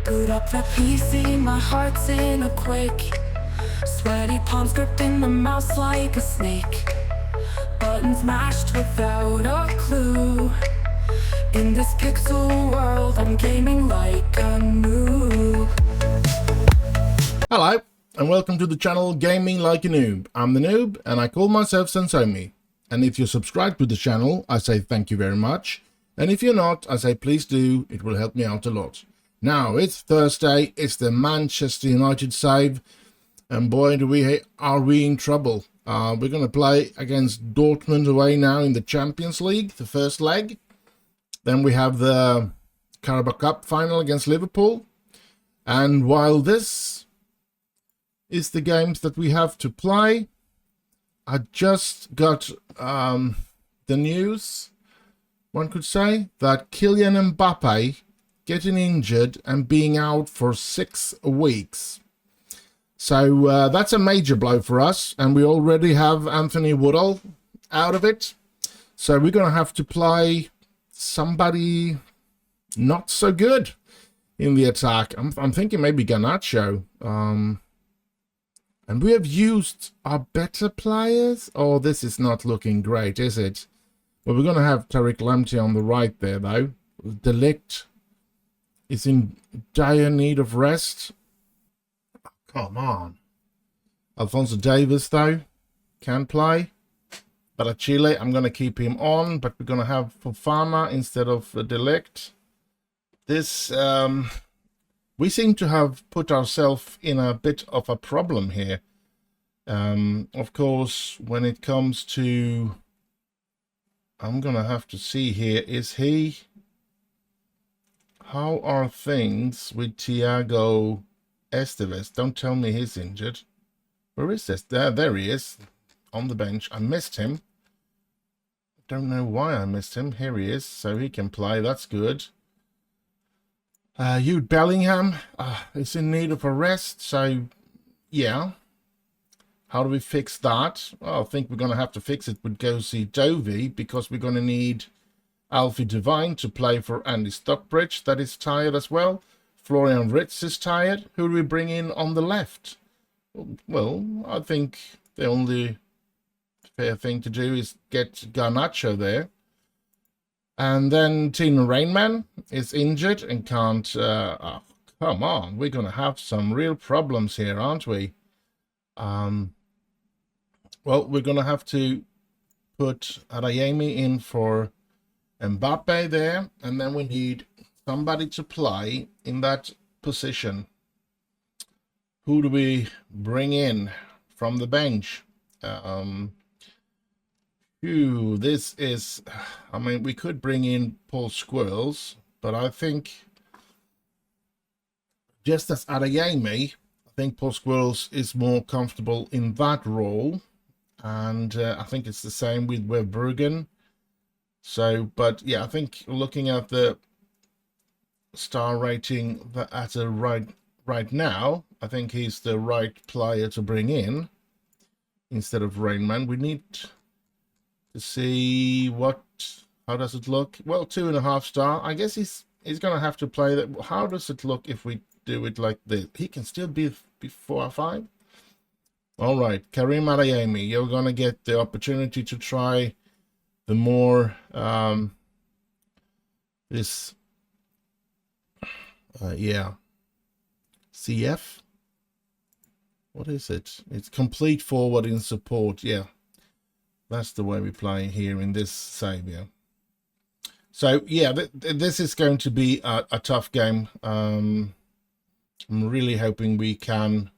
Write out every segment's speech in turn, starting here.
Boot up the PC, my heart's in a quake. Sweaty palms gripping the mouse like a snake. Buttons mashed without a clue. In this pixel world, I'm gaming like a noob. Hello, and welcome to the channel Gaming Like a Noob. I'm the Noob, and I call myself Sensomi. And if you're subscribed to the channel, I say thank you very much. And if you're not, I say please do, it will help me out a lot. Now, it's Thursday, it's the Manchester United save, and boy, are we in trouble. We're going to play against Dortmund away now in the Champions League, the first leg. Then we have the Carabao Cup final against Liverpool. And while this is the games that we have to play, I just got the news, one could say, that Kylian Mbappe getting injured and being out for 6 weeks. So that's a major blow for us, and we already have Anthony Woodall out of it. So we're going to have to play somebody not so good in the attack. I'm thinking maybe Garnacho. And we have used our better players. Oh, this is not looking great, is it? Well, we're going to have Tariq Lamptey on the right there, though. De Ligt is in dire need of rest. Oh, come on. Alphonso Davies, though, can play. Chile, I'm going to keep him on, but we're going to have Fofana instead of De Ligt. This, we seem to have put ourselves in a bit of a problem here. Of course, when it comes to, I'm going to have to see here, how are things with Thiago Esteves? Don't tell me he's injured. Where is this? There he is, on the bench. I missed him. Don't know why I missed him. Here he is, so he can play. That's good. Jude Bellingham is in need of a rest, so yeah. How do we fix that? Well, I think we're going to have to fix it with Gosi Dovi, because we're going to need Alfie Devine to play for Andy Stockbridge. That is tired as well. Florian Wirtz is tired. Who do we bring in on the left? Well, I think the only fair thing to do is get Garnacho there. And then Tino Rainman is injured and can't... oh, come on, we're going to have some real problems here, aren't we? Well, we're going to have to put Adeyemi in for Mbappe there. And then we need somebody to play in that position. Who do we bring in from the bench? This is, I mean, we could bring in Paul Scholes, but I think just as Adeyemi, I think Paul Scholes is more comfortable in that role, and I think it's the same with Verbruggen. So, but yeah, I think looking at the star rating at a right now, I think he's the right player to bring in instead of Rainman. We need to see how does it look. Well, 2.5 star. I guess he's going to have to play that. How does it look if we do it like this? He can still be 4 or 5. All right, Karim Adeyemi, you're going to get the opportunity to try the more CF. What is it? It's complete forward in support. Yeah. That's the way we play here in this save, yeah. So, yeah, this is going to be a tough game. I'm really hoping we can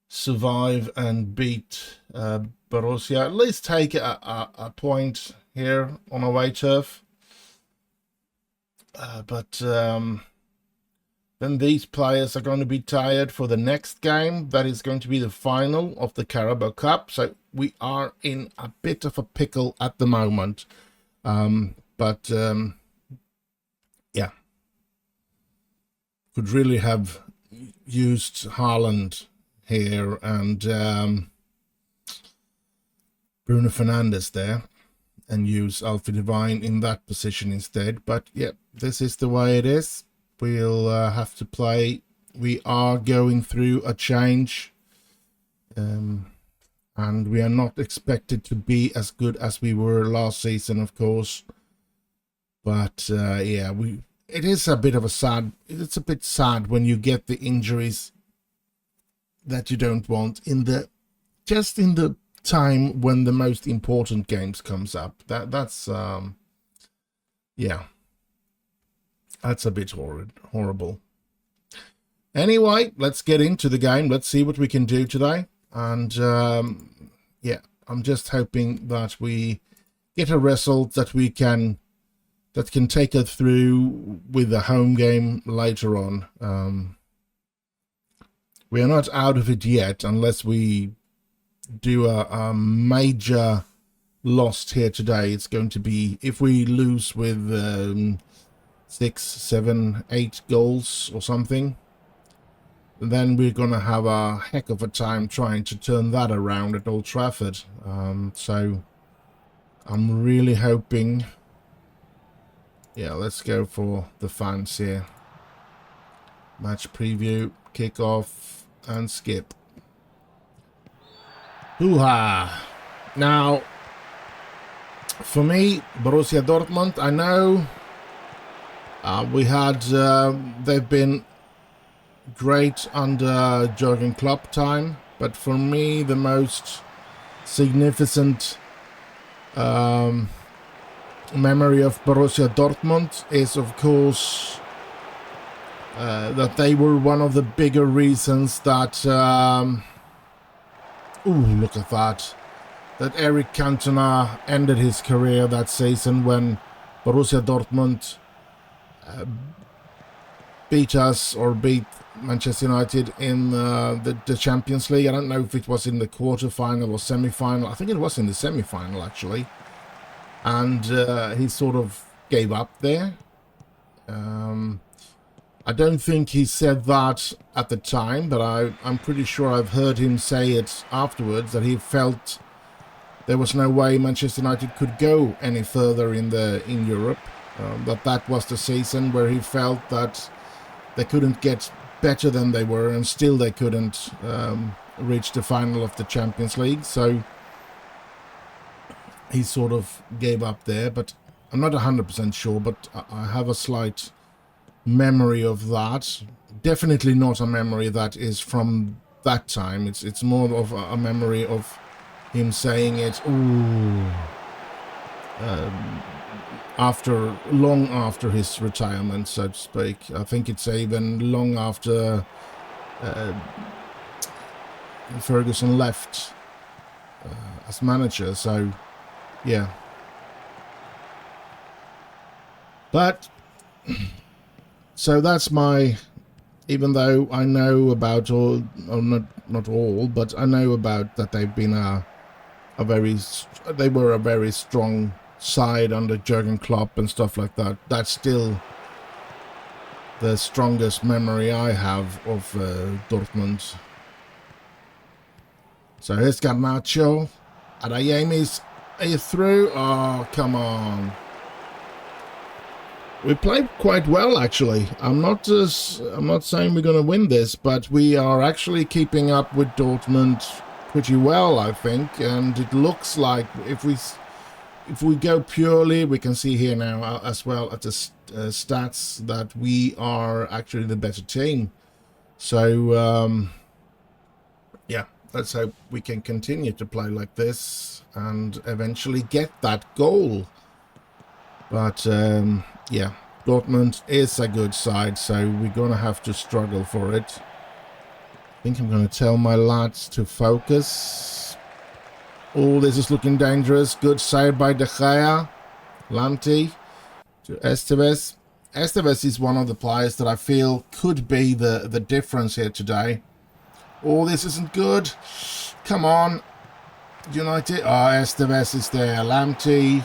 survive and beat Borussia. At least take a point here on away turf. But then these players are going to be tired for the next game. That is going to be the final of the Carabao Cup. So we are in a bit of a pickle at the moment. Yeah. Could really have used Haaland here and Bruno Fernandes there, and use Alfie Devine in that position instead. But yeah, this is the way it is. we'll have to play. We are going through a change, and we are not expected to be as good as we were last season, of course. But yeah, it is a bit of a sad. It's a bit sad when you get the injuries that you don't want in the time when the most important games comes up. That's yeah, that's a bit horrible. Anyway, let's get into the game. Let's see what we can do today. And yeah, I'm just hoping that we get a result that can take us through with the home game later on. We are not out of it yet unless we do a major loss here today. It's going to be, if we lose with 6, 7, 8 goals or something, then we're going to have a heck of a time trying to turn that around at Old Trafford. So I'm really hoping. Yeah, let's go for the fans here. Match preview, kickoff, and skip. Hoo-ha! Now, for me, Borussia Dortmund, I know they've been great under Jurgen Klopp time, but for me, the most significant memory of Borussia Dortmund is, of course, that they were one of the bigger reasons that look at that Eric Cantona ended his career that season when Borussia Dortmund beat Manchester United in the Champions League. I don't know if it was in the quarter-final or semi-final. I think it was in the semi-final, actually. And he sort of gave up there. I don't think he said that at the time, but I'm pretty sure I've heard him say it afterwards, that he felt there was no way Manchester United could go any further in Europe. That was the season where he felt that they couldn't get better than they were, and still they couldn't reach the final of the Champions League. So he sort of gave up there, but I'm not 100% sure, but I have a slight memory of that. Definitely not a memory that is from that time. It's more of a memory of him saying it long after his retirement, so to speak. I think it's even long after Ferguson left as manager. So yeah, but so that's my. Even though I know about all, or not all, but I know about that they've been they were a very strong side under Jurgen Klopp and stuff like that. That's still the strongest memory I have of Dortmund. So here's Garnacho. Adeyemi's, are you through? Oh, come on. We played quite well, actually. I'm not saying we're going to win this, but we are actually keeping up with Dortmund pretty well, I think. And it looks like if we go purely, we can see here now as well at the stats that we are actually the better team. So yeah, let's hope we can continue to play like this and eventually get that goal. But yeah, Dortmund is a good side, so we're going to have to struggle for it. I think I'm going to tell my lads to focus. Oh, this is looking dangerous. Good save by De Gea. Lamptey to Esteves. Esteves is one of the players that I feel could be the difference here today. Oh, this isn't good. Come on. United. Oh, Esteves is there. Lamptey.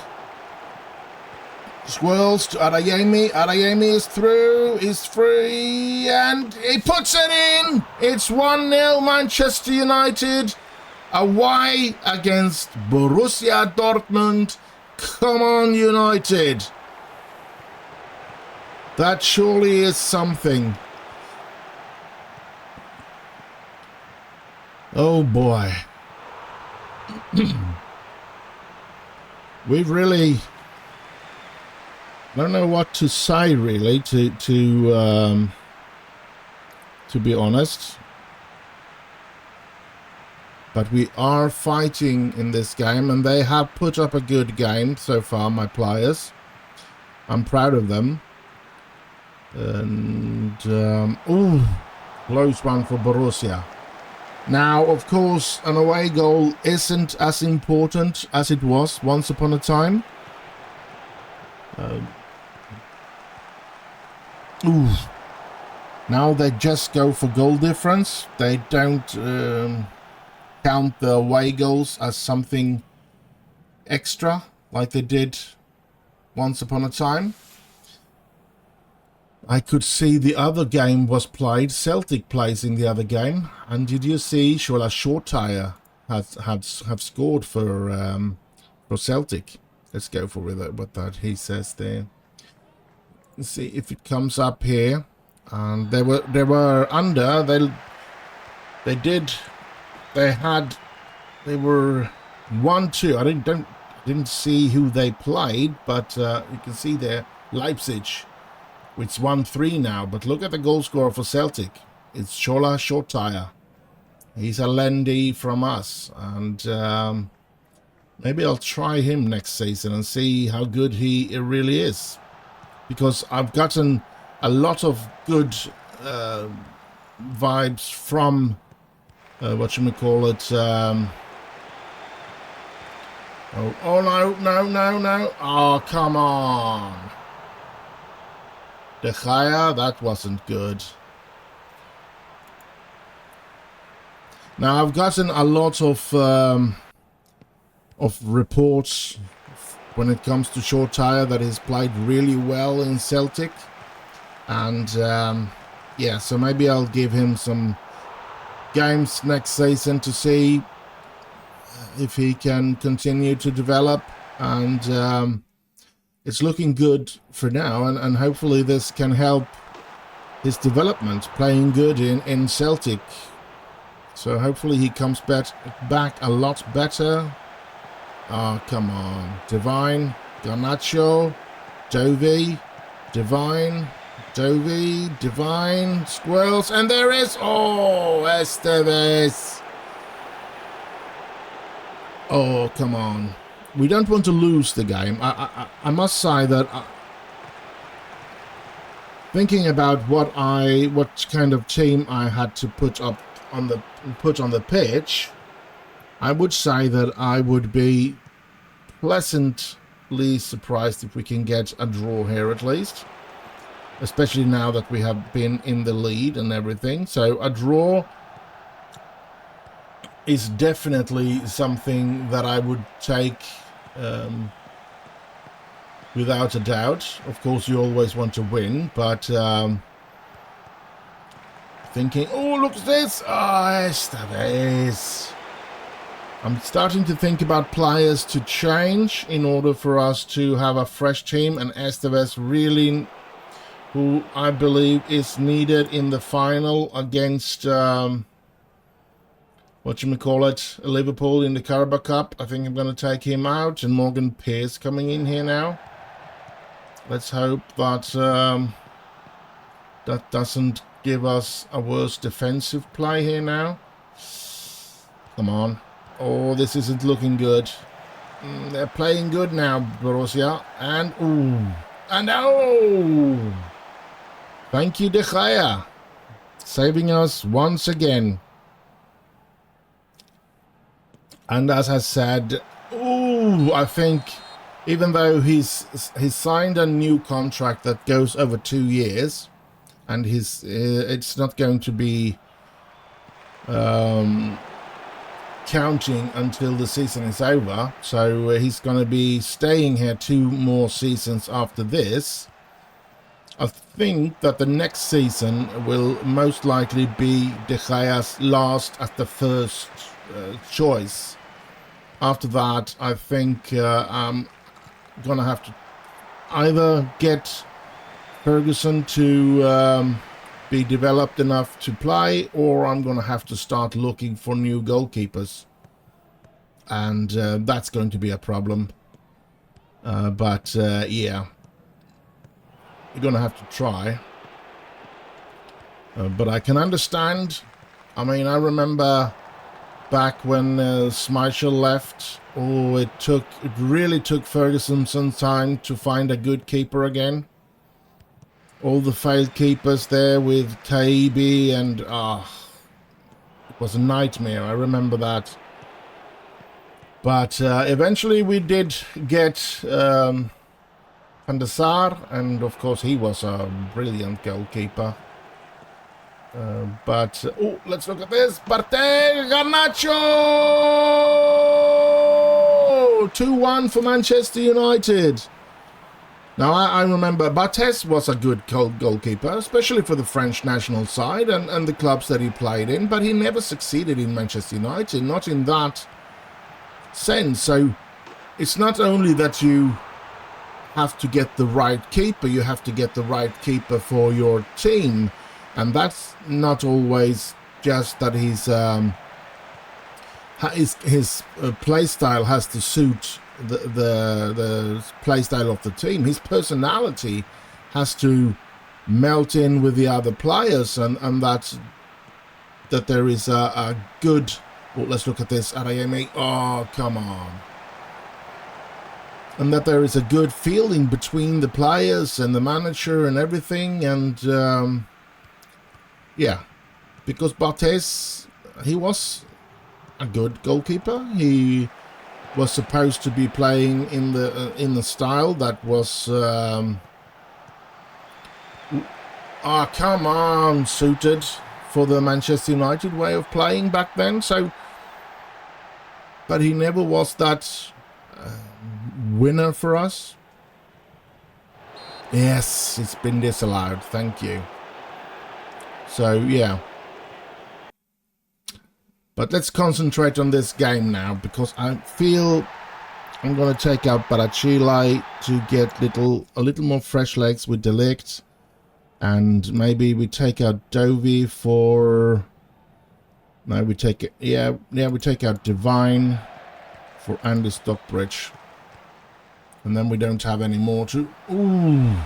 Swirls to Adeyemi. Adeyemi is through. He's free. And he puts it in. It's 1-0 Manchester United. Away against Borussia Dortmund. Come on, United. That surely is something. Oh boy. We've really... I don't know what to say really, to be honest. But we are fighting in this game, and they have put up a good game so far, my players. I'm proud of them. And, ooh, close one for Borussia. Now, of course, an away goal isn't as important as it was once upon a time. Ooh. Now they just go for goal difference. They don't count the away goals as something extra like they did once upon a time. I could see the other game was played. Celtic plays in the other game, and did you see Shola Shortire have scored for Celtic? Let's go for what that he says there. Let's see if it comes up here. And they were under. They were 1-2. I didn't see who they played, but you can see there Leipzig. It's 1-3 now, but look at the goal scorer for Celtic. It's Shola Shortire. He's a lendee from us, and maybe I'll try him next season and see how good he really is. Because I've gotten a lot of good vibes from, oh no. Oh, come on. De Gea, that wasn't good. Now, I've gotten a lot of reports when it comes to Shortire that he's played really well in Celtic. And, yeah, so maybe I'll give him some games next season to see if he can continue to develop. And it's looking good for now, and hopefully this can help his development, playing good in Celtic. So hopefully he comes back a lot better. Oh, come on. Divine, Garnacho, Dovey, Divine, Squirrels, and there is, oh, Esteves. Oh, come on. We don't want to lose the game. I must say that thinking about what kind of team I had to put on the pitch, I would say that I would be pleasantly surprised if we can get a draw here at least, especially now that we have been in the lead and everything. So a draw is definitely something that I would take without a doubt. Of course, you always want to win, but thinking, oh, look at this. Oh, Esteves. I'm starting to think about players to change in order for us to have a fresh team, and Esteves really, who I believe is needed in the final against Liverpool in the Carabao Cup. I think I'm going to take him out, and Morgan Pearce coming in here now. Let's hope that that doesn't give us a worse defensive play here now. Come on. Oh, this isn't looking good. They're playing good now, Borussia. And, ooh. And, oh! Thank you, De Gea. Saving us once again. And as I said, ooh, I think even though he's signed a new contract that goes over 2 years, and it's not going to be counting until the season is over, so he's going to be staying here 2 more seasons after this. I think that the next season will most likely be De Gea's last as the first choice. After that, I think I'm gonna have to either get Ferguson to be developed enough to play, or I'm going to have to start looking for new goalkeepers. And that's going to be a problem. But yeah, we're going to have to try. But I can understand. I mean, I remember back when Schmeichel left. Oh, it really took Ferguson some time to find a good keeper again. All the failed keepers there with Taibi, and it was a nightmare. I remember that. But eventually we did get Van der Sar, and of course he was a brilliant goalkeeper. But oh, let's look at this. Bartel Garnacho! 2-1 for Manchester United. Now, I remember Barthez was a good goalkeeper, especially for the French national side and the clubs that he played in, but he never succeeded in Manchester United, not in that sense. So it's not only that you have to get the right keeper, you have to get the right keeper for your team. And that's not always just that his play style has to suit the play style of the team. His personality has to melt in with the other players, and that there is a good. Well, let's look at this. Adeyemi. Oh, come on. And that there is a good feeling between the players and the manager and everything, and. Yeah, because Barthez, he was a good goalkeeper. He was supposed to be playing in the style that was come on, suited for the Manchester United way of playing back then. So, but he never was that winner for us. Yes, it's been disallowed. Thank you. So, yeah. But let's concentrate on this game now, because I feel I'm going to take out Barachile to get a little more fresh legs with De Ligt. And maybe we take out Dovey for... No, we take it... Yeah, we take out Divine for Andy Stockbridge. And then we don't have any more to... Ooh...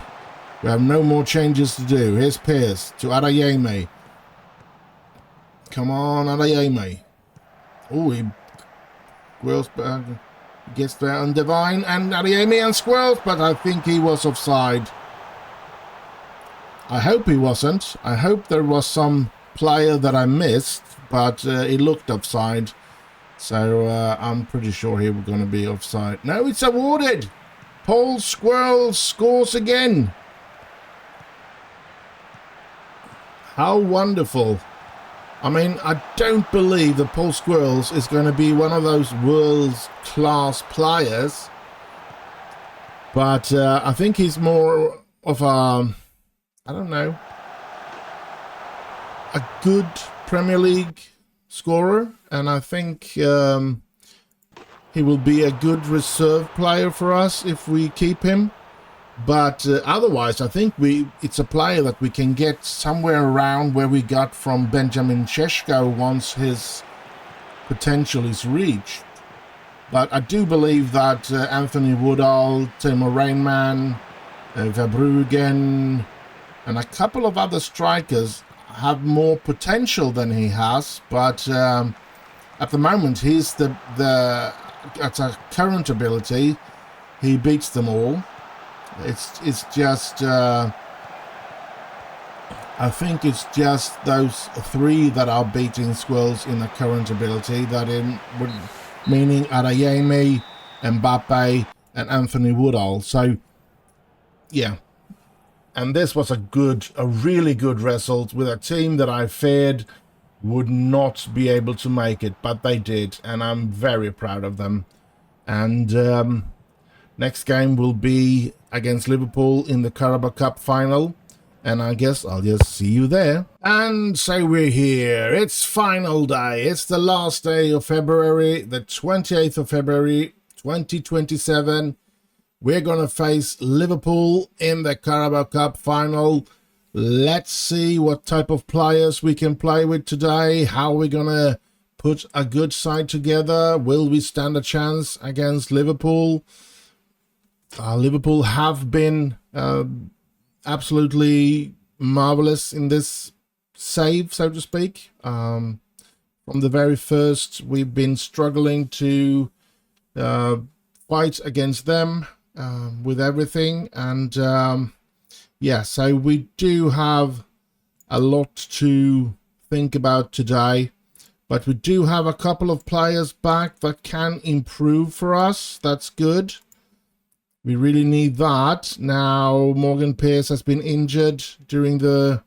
We have no more changes to do. Here's Pierce to Adeyemi. Come on, Adeyemi. Oh, he squirrels gets there on Divine and Adeyemi and squirrels, but I think he was offside. I hope he wasn't. I hope there was some player that I missed, but he looked offside. So I'm pretty sure he was going to be offside. No, it's awarded. Paul Squirrels scores again. How wonderful. I mean, I don't believe that Paul Squirrels is going to be one of those world-class players. But I think he's more of a, I don't know, a good Premier League scorer. And I think he will be a good reserve player for us if we keep him. But otherwise, I think it's a player that we can get somewhere around where we got from Benjamin Šeško once his potential is reached. But I do believe that Anthony Woodall, Timo Rainman, Verbruggen, and a couple of other strikers have more potential than he has. But at the moment, he's at a current ability, he beats them all. It's just, I think it's just those three that are beating Squirrels in the current ability, meaning Adeyemi, Mbappe, and Anthony Woodall. So, yeah. And this was a really good result with a team that I feared would not be able to make it, but they did, and I'm very proud of them. And next game will be against Liverpool in the Carabao Cup final, and I guess I'll just see you there. And so we're here. It's final day. It's the last day of February, the 28th of February, 2027. We're going to face Liverpool in the Carabao Cup final. Let's see what type of players we can play with today. How we're going to put a good side together. Will we stand a chance against Liverpool? Liverpool have been absolutely marvelous in this save, so to speak. From the very first, we've been struggling to fight against them with everything, and yeah, so we do have a lot to think about today, but we do have a couple of players back that can improve for us. That's good. We really need that. Now Morgan Pearce has been injured during the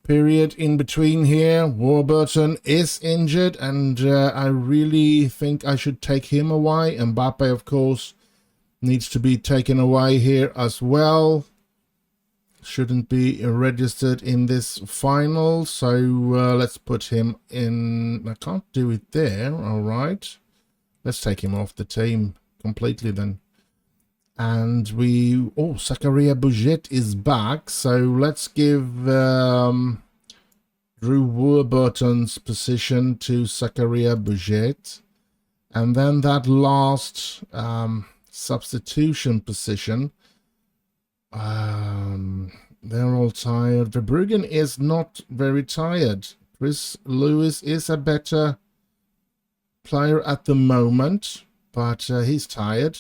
period in between here. Warburton is injured, and I really think I should take him away. Mbappe, of course, needs to be taken away here as well. Shouldn't be registered in this final, so let's put him in. I can't do it there. All right, let's take him off the team completely then. And Zakaria Bouget is back, so let's give Drew Warburton's position to Zakaria Bouget, and then that last substitution position. They're all tired. Verbruggen is not very tired. Chris Lewis is a better player at the moment, but he's tired.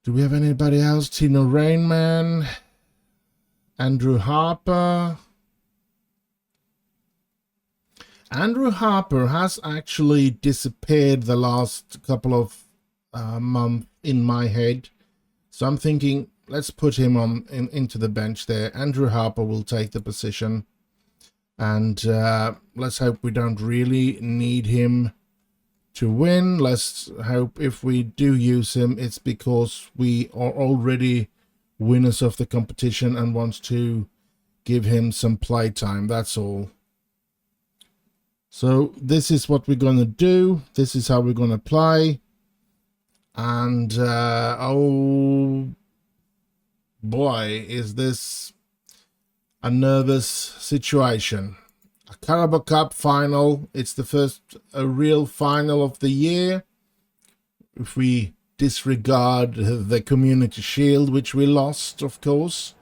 Do we have anybody else? Tino Rainman, Andrew Harper. Andrew Harper has actually disappeared the last couple of months in my head. So I'm thinking, let's put him into the bench there. Andrew Harper will take the position. And let's hope we don't really need him to win. Let's hope if we do use him, it's because we are already winners of the competition and wants to give him some play time. That's all. So this is what we're going to do. This is how we're going to play. And oh boy, is this a nervous situation. A Carabao Cup final. It's the first real final of the year. If we disregard the Community Shield, which we lost, of course,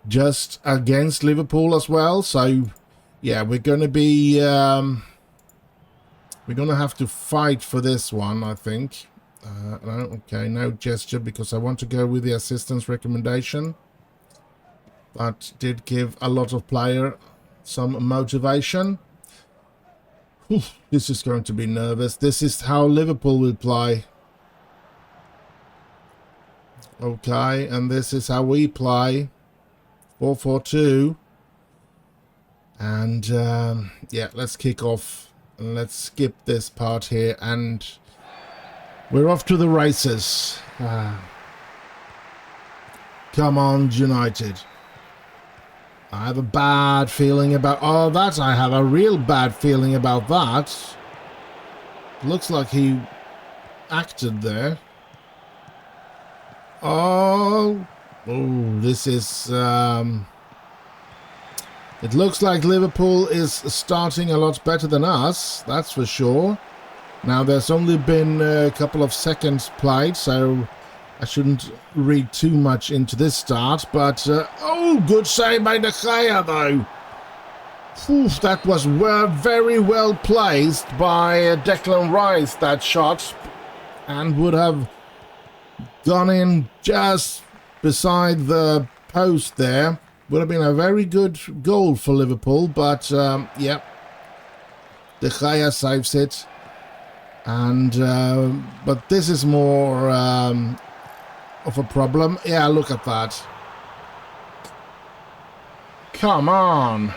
just against Liverpool as well. So yeah, we're going to be we're going to have to fight for this one, I think. Okay, no gesture because I want to go with the assistance recommendation. That did give a lot of player some motivation. Whew, this is going to be nervous. This is how Liverpool will play. Okay, and this is how we play. 4-4-2. And yeah, let's kick off. And let's skip this part here. And we're off to the races. Come on, United. I have a bad feeling about... Oh, that I have a real bad feeling about that. Looks like he acted there. Oh, this is... It looks like Liverpool is starting a lot better than us, that's for sure. Now, there's only been a couple of seconds played, so I shouldn't read too much into this start. But, oh, good save by De Gea, though. Oof, that was very well placed by Declan Rice, that shot. And would have gone in just beside the post there. Would have been a very good goal for Liverpool. But, yeah, De Gea saves it. And but this is more of a problem. Yeah, look at that. Come on.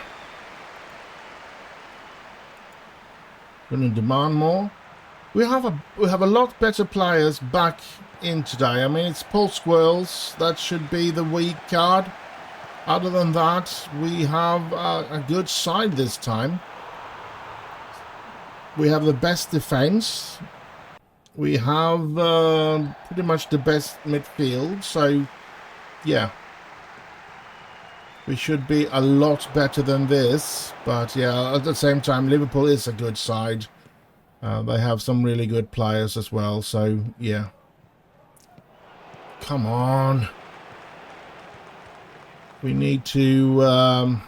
Going to demand more. We have a lot better players back in today. I mean, it's Paul Scholes. That should be the weak card. Other than that, we have a good side this time. We have the best defense. We have pretty much the best midfield, so yeah, we should be a lot better than this. But yeah, at the same time, Liverpool is a good side. They have some really good players as well, so yeah. Come on. We need to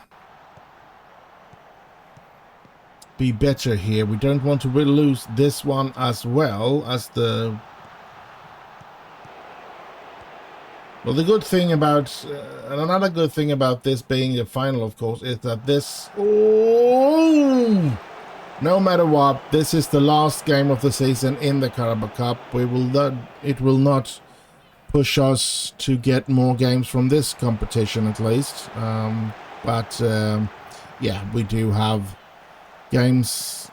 be better here. We don't want to really lose this one as well as the... Well, the good thing about... and another good thing about this being the final, of course, is that this... Oh! No matter what, this is the last game of the season in the Carabao Cup. We will not... It will not push us to get more games from this competition, at least. Yeah, we do have games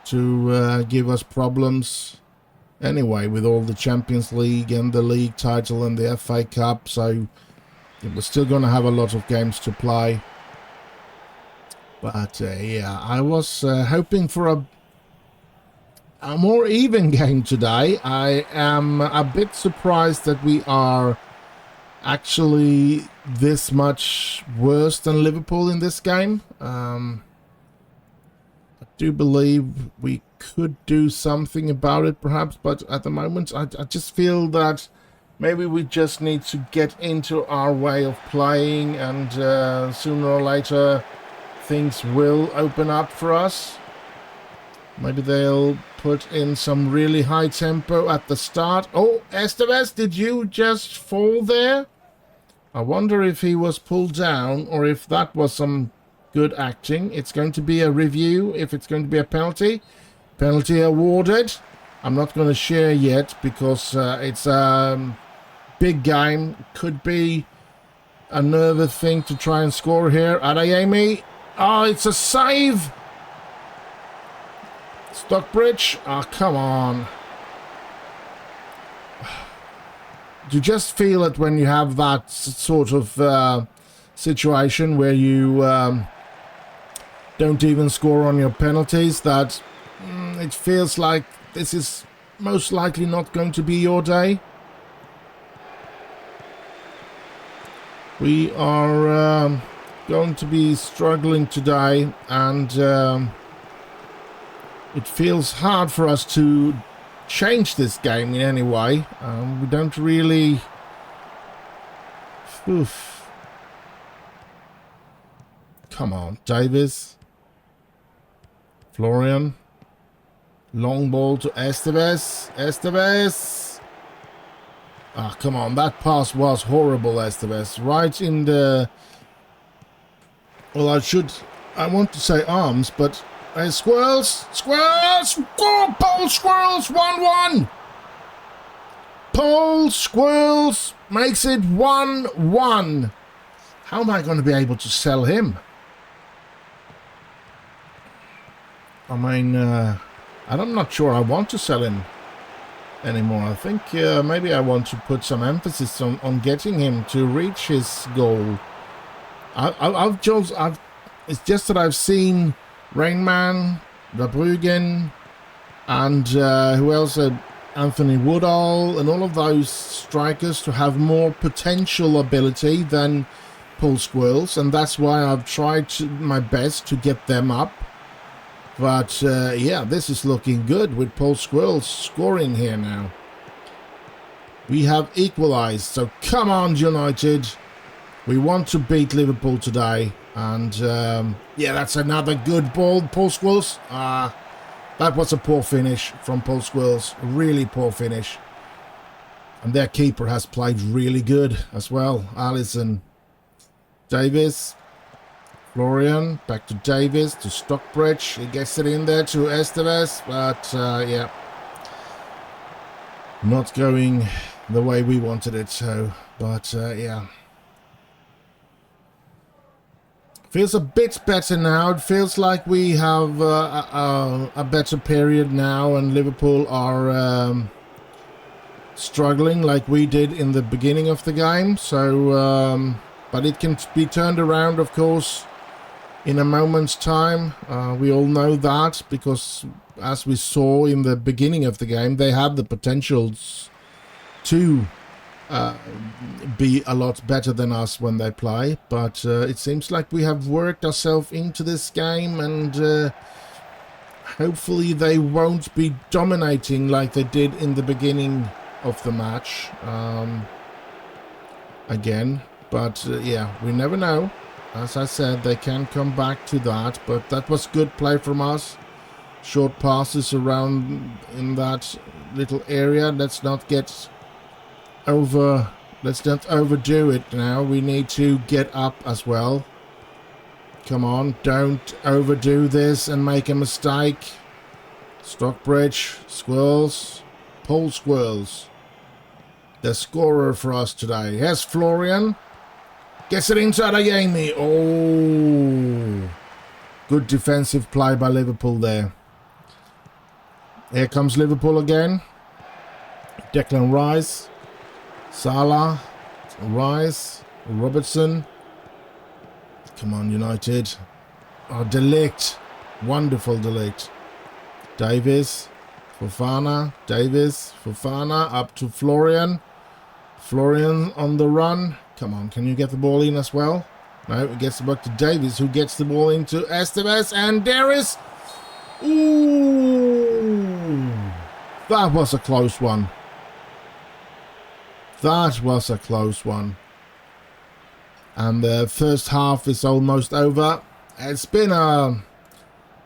to give us problems anyway, with all the Champions League and the league title and the FA Cup, so we're still going to have a lot of games to play. But yeah, I was hoping for a more even game today. I am a bit surprised that we are actually this much worse than Liverpool in this game. I do believe we could do something about it perhaps, but at the moment I just feel that maybe we just need to get into our way of playing, and sooner or later things will open up for us. Maybe they'll put in some really high tempo at the start. Oh, Estevez, did you just fall there? I wonder if he was pulled down or if that was some good acting. It's going to be a review if it's going to be a penalty. Penalty awarded. I'm not going to share yet because it's a big game. Could be a nervous thing to try and score here. Adeyemi. Oh, it's a save. Stockbridge. Oh, come on. You just feel it when you have that sort of situation where you don't even score on your penalties, that it feels like this is most likely not going to be your day. We are going to be struggling today, and it feels hard for us to change this game in any way. We don't really... Oof. Come on, Davis. Florian. Long ball to Estevez. Estevez. Ah, come on. That pass was horrible, Estevez. Right in the... Well, I want to say arms, but... Squirrels! Squirrels! Go, Paul Squirrels! 1-1! Paul Squirrels makes it 1-1. How am I going to be able to sell him? I mean, I'm not sure I want to sell him anymore. I think maybe I want to put some emphasis on getting him to reach his goal. It's just that I've seen Rainman, Verbruggen, and who else? Anthony Woodall, and all of those strikers to have more potential ability than Paul Squirrels, and that's why I've tried my best to get them up. But yeah, this is looking good with Paul Squirrels scoring here now. We have equalised, so come on, United. We want to beat Liverpool today. And yeah, that's another good ball, Paul Squirrels. That was a poor finish from Paul Squirrels. Really poor finish. And their keeper has played really good as well. Allison. Davis. Florian. Back to Davis. To Stockbridge. He gets it in there to Estevez. But yeah. Not going the way we wanted it. So, but yeah. Feels a bit better now. It feels like we have a better period now, and Liverpool are struggling like we did in the beginning of the game. So, but it can be turned around, of course. in a moment's time. We all know that because, as we saw in the beginning of the game, they have the potentials to be a lot better than us when they play. But it seems like we have worked ourselves into this game, and hopefully they won't be dominating like they did in the beginning of the match again. But yeah, we never know. As I said, they can come back to that, but that was good play from us. Short passes around in that little area. Let's not overdo it now. We need to get up as well. Come on, don't overdo this and make a mistake. Stockbridge, Squirrels, Paul Squirrels. The scorer for us today. Here's Florian. Gets it inside Ayemi. Oh, good defensive play by Liverpool there. Here comes Liverpool again. Declan Rice, Salah, Rice, Robertson. Come on, United. Oh, Delict. Wonderful Delict. Davis, Fofana, Davis, Fofana, up to Florian. Florian on the run. Come on, can you get the ball in as well? No, it gets the ball to Davis, who gets the ball into Estevez, and there is... Ooh! That was a close one. That was a close one. And the first half is almost over. It's been a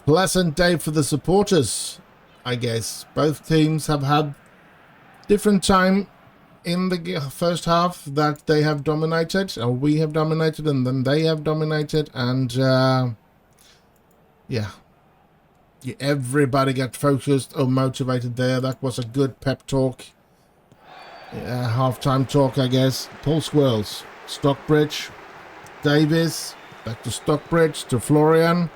pleasant day for the supporters, I guess. Both teams have had different time in the first half that they have dominated, or we have dominated, and then they have dominated, and yeah, everybody got focused or motivated there. That was a good pep talk, halftime talk, I guess. Paul Squirrels, Stockbridge, Davis, back to Stockbridge, to Florian.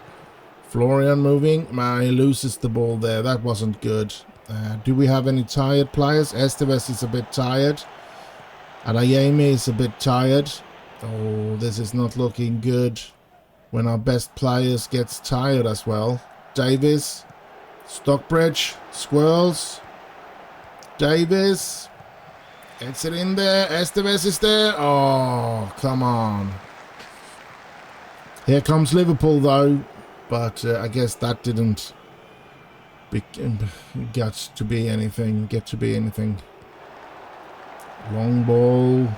Florian moving, he loses the ball there. That wasn't good. Do we have any tired players? Estevez is a bit tired. Adeyemi is a bit tired. Oh, this is not looking good when our best players gets tired as well. Davis, Stockbridge, Squirrels, Davis. Gets it in there. Estevez is there. Oh, come on. Here comes Liverpool though. But I guess that didn't get to be anything. Long ball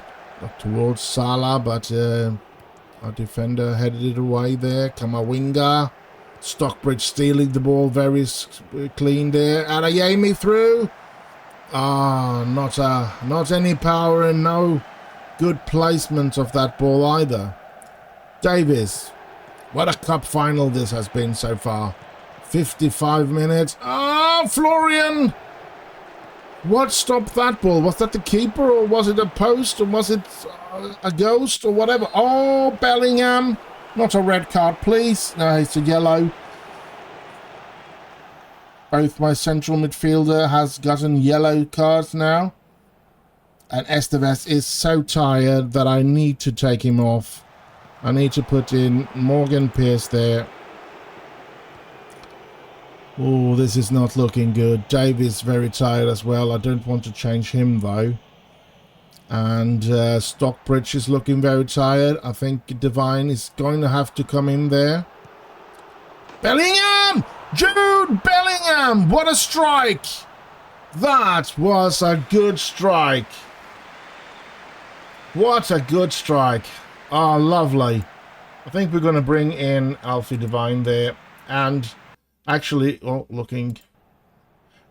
up towards Salah, but our defender headed it away there. Kamavinga. Stockbridge stealing the ball very clean there. Adeyemi through. Not any power and no good placement of that ball either. Davis. What a cup final this has been so far. 55 minutes. Ah, Florian! What stopped that ball? Was that the keeper, or was it a post, or was it a ghost, or whatever? Oh, Bellingham. Not a red card, please. No, it's a yellow. Both my central midfielder has gotten yellow cards now. And Estevez is so tired that I need to take him off. I need to put in Morgan Pierce there. Oh, this is not looking good. Davies very tired as well. I don't want to change him though. And Stockbridge is looking very tired. I think Devine is going to have to come in there. Bellingham! Jude Bellingham! What a strike! That was a good strike. What a good strike. Oh, lovely. I think we're going to bring in Alfie Devine there. And actually, looking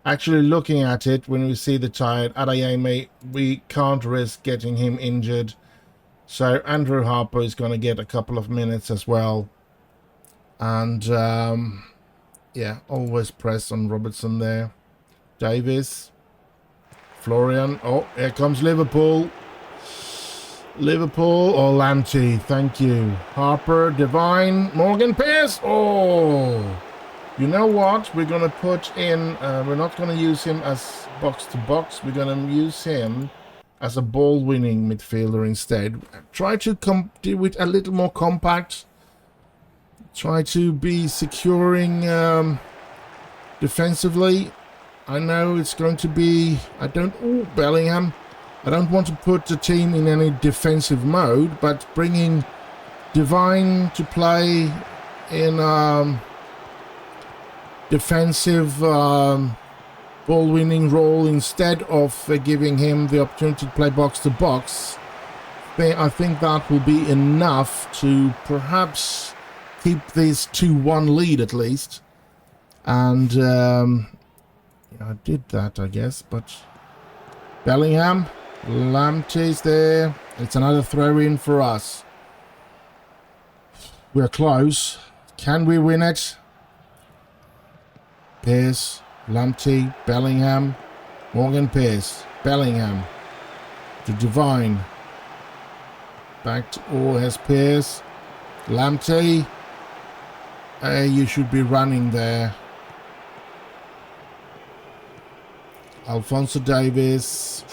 at it, when we see the tired Adeyemi, we can't risk getting him injured. So Andrew Harper is going to get a couple of minutes as well. And, yeah, always press on Robertson there. Davis. Florian. Oh, here comes Liverpool. Liverpool or Lamptey, thank you. Harper, Devine, Morgan Pierce. Oh, you know what? We're going to put in, we're not going to use him as box to box. We're going to use him as a ball winning midfielder instead. Try to do it a little more compact. try to be securing defensively. I know it's going to be... Bellingham. I don't want to put the team in any defensive mode, but bringing Divine to play in defensive ball-winning role instead of giving him the opportunity to play box-to-box, I think that will be enough to perhaps keep this 2-1 lead at least. And I did that, I guess, but Bellingham, Lamptey's there. It's another throw-in for us. We're close. Can we win it? Pearce, Lamptey, Bellingham, Morgan Pearce, Bellingham to Divine. Back to has Pearce, Lamptey. You should be running there. Alphonso Davies.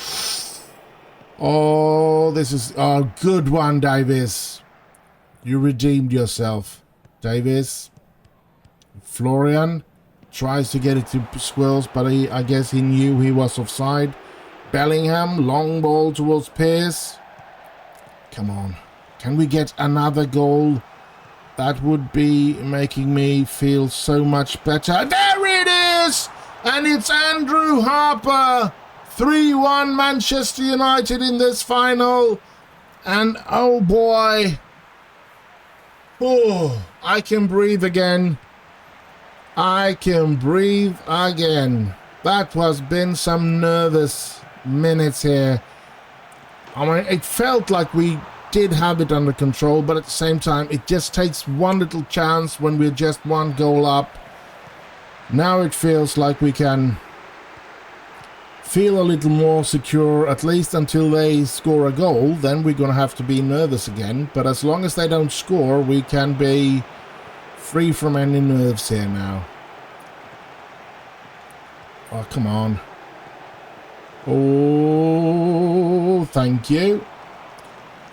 Oh, this is a good one, Davies. You redeemed yourself, Davies. Florian tries to get it to Squirrels, but I guess he knew he was offside. Bellingham, long ball towards Pearce. Come on. Can we get another goal? That would be making me feel so much better. There it is! And it's Andrew Harper. 3-1 Manchester United in this final. And oh boy. Oh, I can breathe again. I can breathe again. That has been some nervous minutes here. I mean, it felt like we did have it under control, but at the same time, it just takes one little chance when we're just one goal up. Now it feels like we can feel a little more secure, at least until they score a goal. Then we're going to have to be nervous again. But as long as they don't score, we can be free from any nerves here now. Oh, come on. Oh, thank you.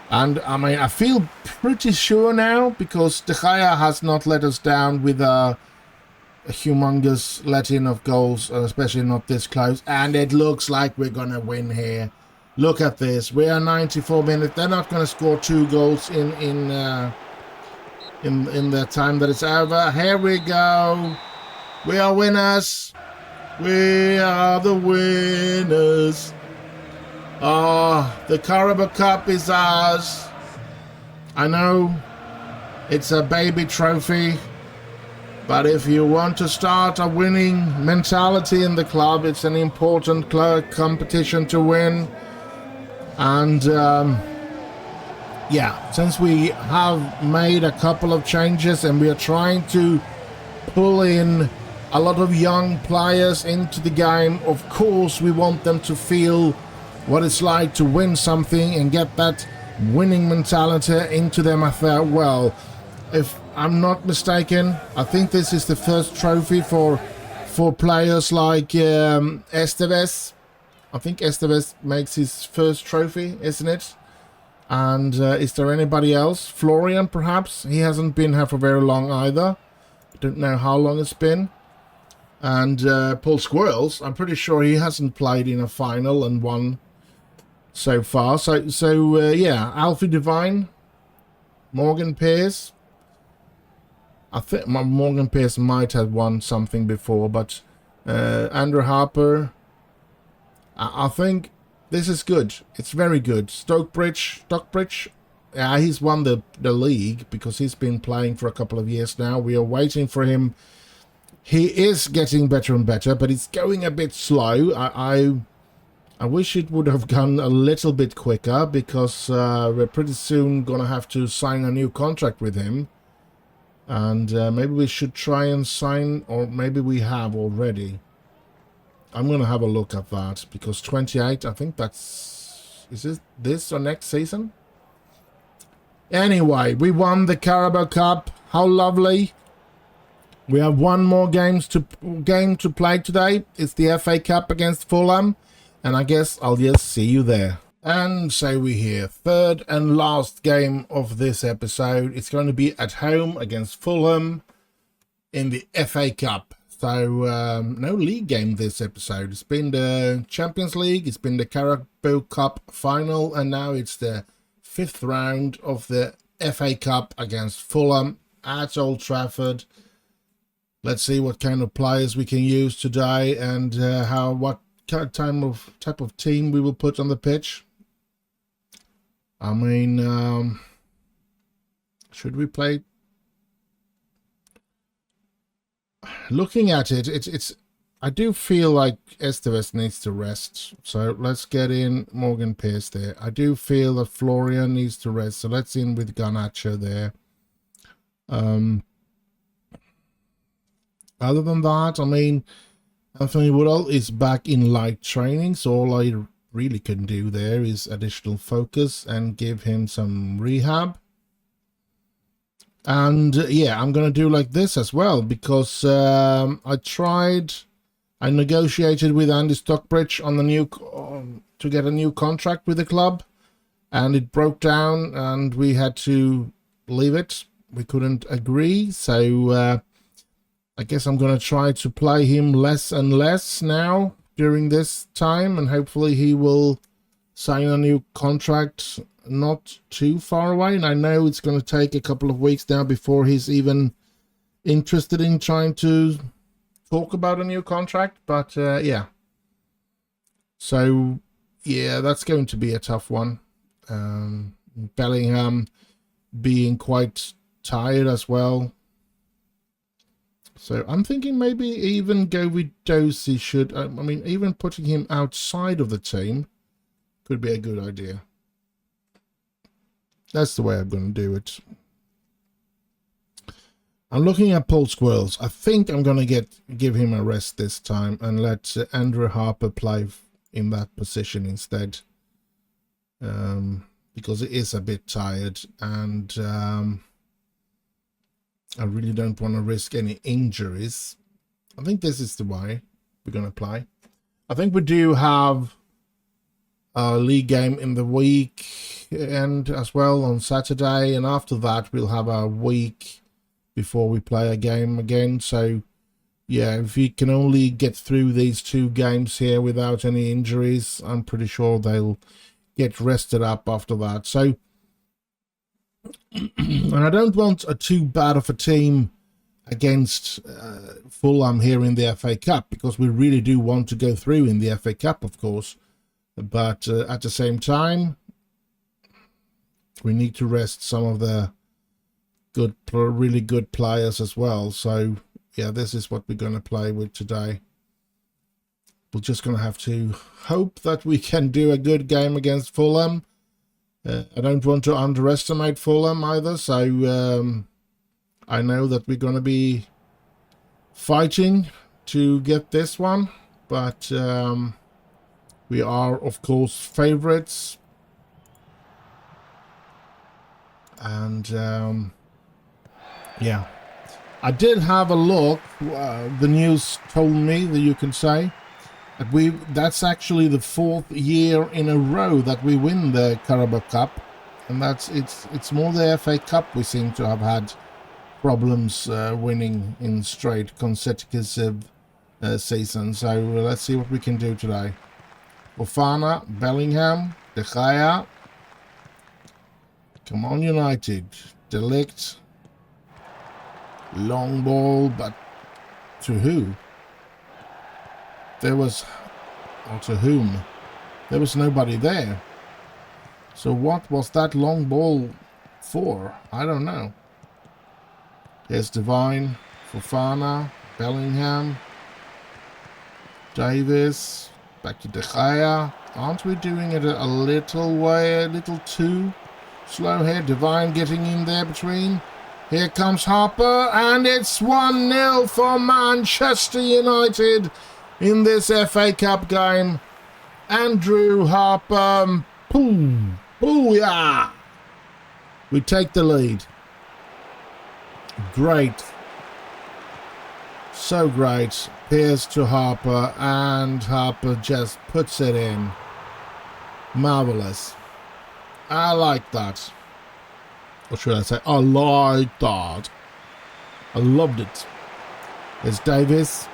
And I mean, I feel pretty sure now, because De Gea has not let us down with a humongous let-in of goals, especially not this close. And it looks like we're going to win here. Look at this. We are 94 minutes. They're not going to score 2 goals in the time that it's over. Here we go. We are winners. We are the winners. Oh, the Carabao Cup is ours. I know it's a baby trophy, but if you want to start a winning mentality in the club, it's an important competition to win. And yeah, since we have made a couple of changes and we are trying to pull in a lot of young players into the game, of course we want them to feel what it's like to win something and get that winning mentality into them. I thought, well, if I'm not mistaken, I think this is the first trophy for players like Esteves. I think Esteves makes his first trophy, isn't it? And is there anybody else? Florian, perhaps? He hasn't been here for very long either. I don't know how long it's been. And Paul Squirrels, I'm pretty sure he hasn't played in a final and won so far. So yeah, Alfie Devine, Morgan Pearce. I think Morgan Pearce might have won something before, but Andrew Harper. I think this is good. It's very good. Stockbridge. Yeah, he's won the league because he's been playing for a couple of years now. We are waiting for him. He is getting better and better, but it's going a bit slow. I wish it would have gone a little bit quicker, because we're pretty soon going to have to sign a new contract with him. And maybe we should try and sign, or maybe we have already. I'm going to have a look at that, because 28, I think that's... Is it this or next season? Anyway, we won the Carabao Cup. How lovely. We have one more game to play today. It's the FA Cup against Fulham. And I guess I'll just see you there. And so we're here, third and last game of this episode. It's going to be at home against Fulham in the FA Cup. So no league game this episode. It's been the Champions League, it's been the Carabao Cup final, and now it's the 5th round of the FA Cup against Fulham at Old Trafford. Let's see what kind of players we can use today and what type of team we will put on the pitch. I mean, should we play? Looking at it, it's. I do feel like Esteves needs to rest. So let's get in Morgan Pierce there. I do feel that Florian needs to rest. So let's in with Garnacho there. Other than that, I mean, Anthony Woodall is back in light training. So all I really can do there is additional focus and give him some rehab. And yeah, I'm gonna do like this as well, because I negotiated with Andy Stockbridge on the new to get a new contract with the club, and it broke down and we had to leave it. We couldn't agree, so I guess I'm gonna try to play him less and less now during this time, and hopefully he will sign a new contract not too far away. And I know it's going to take a couple of weeks now before he's even interested in trying to talk about a new contract, but yeah. So yeah, that's going to be a tough one. Bellingham being quite tired as well. So I'm thinking maybe even go with Dosey should. I mean, even putting him outside of the team could be a good idea. That's the way I'm going to do it. I'm looking at Paul Squirrels. I think I'm going to give him a rest this time and let Andrew Harper play in that position instead. Because it is a bit tired, and I really don't want to risk any injuries. I think this is the way we're going to play. I think we do have a league game in the week and as well on Saturday, and after that we'll have a week before we play a game again. So yeah, if we can only get through these 2 games here without any injuries, I'm pretty sure they'll get rested up after that. So and I don't want a too bad of a team against Fulham here in the FA Cup, because we really do want to go through in the FA Cup, of course. But at the same time, we need to rest some of the really good players as well. So yeah, this is what we're going to play with today. We're just going to have to hope that we can do a good game against Fulham. I don't want to underestimate Fulham either, so I know that we're going to be fighting to get this one, but we are, of course, favourites. And yeah, I did have a look. The news told me that you can say that that's actually the 4th year in a row that we win the Carabao Cup, and it's more the FA Cup we seem to have had problems winning in straight consecutive seasons. So let's see what we can do today. Fofana, Bellingham, De Gea. Come on, United. De Ligt. Long ball, but to who? Or to whom? There was nobody there. So what was that long ball for? I don't know. Here's Devine, Fofana, Bellingham, Davis, back to De Gea. Aren't we doing it a little too slow here? Devine getting in there between. Here comes Harper, and it's 1-0 for Manchester United in this FA Cup game. Andrew Harper, booyah! We take the lead. Great. So great. Pierce to Harper, and Harper just puts it in. Marvelous. I like that. Or should I say, I like that. I loved it. There's Davis.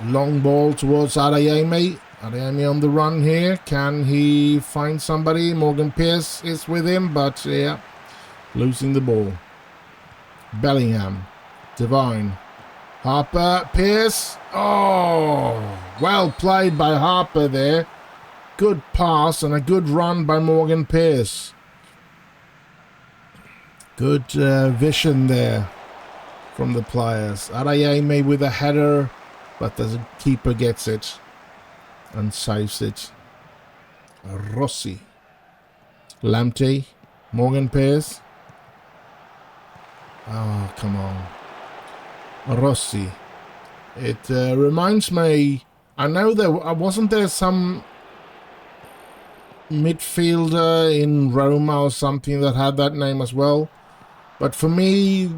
Long ball towards Adeyemi. Adeyemi on the run here. Can he find somebody? Morgan Pierce is with him, but yeah, losing the ball. Bellingham. Devine. Harper. Pierce. Oh, well played by Harper there. Good pass and a good run by Morgan Pierce. Good vision there from the players. Adeyemi with a header, but the keeper gets it and saves it. Rossi. Lamptey. Morgan Pierce. Oh, come on. Rossi. It reminds me, I know there wasn't there some midfielder in Roma or something that had that name as well, but for me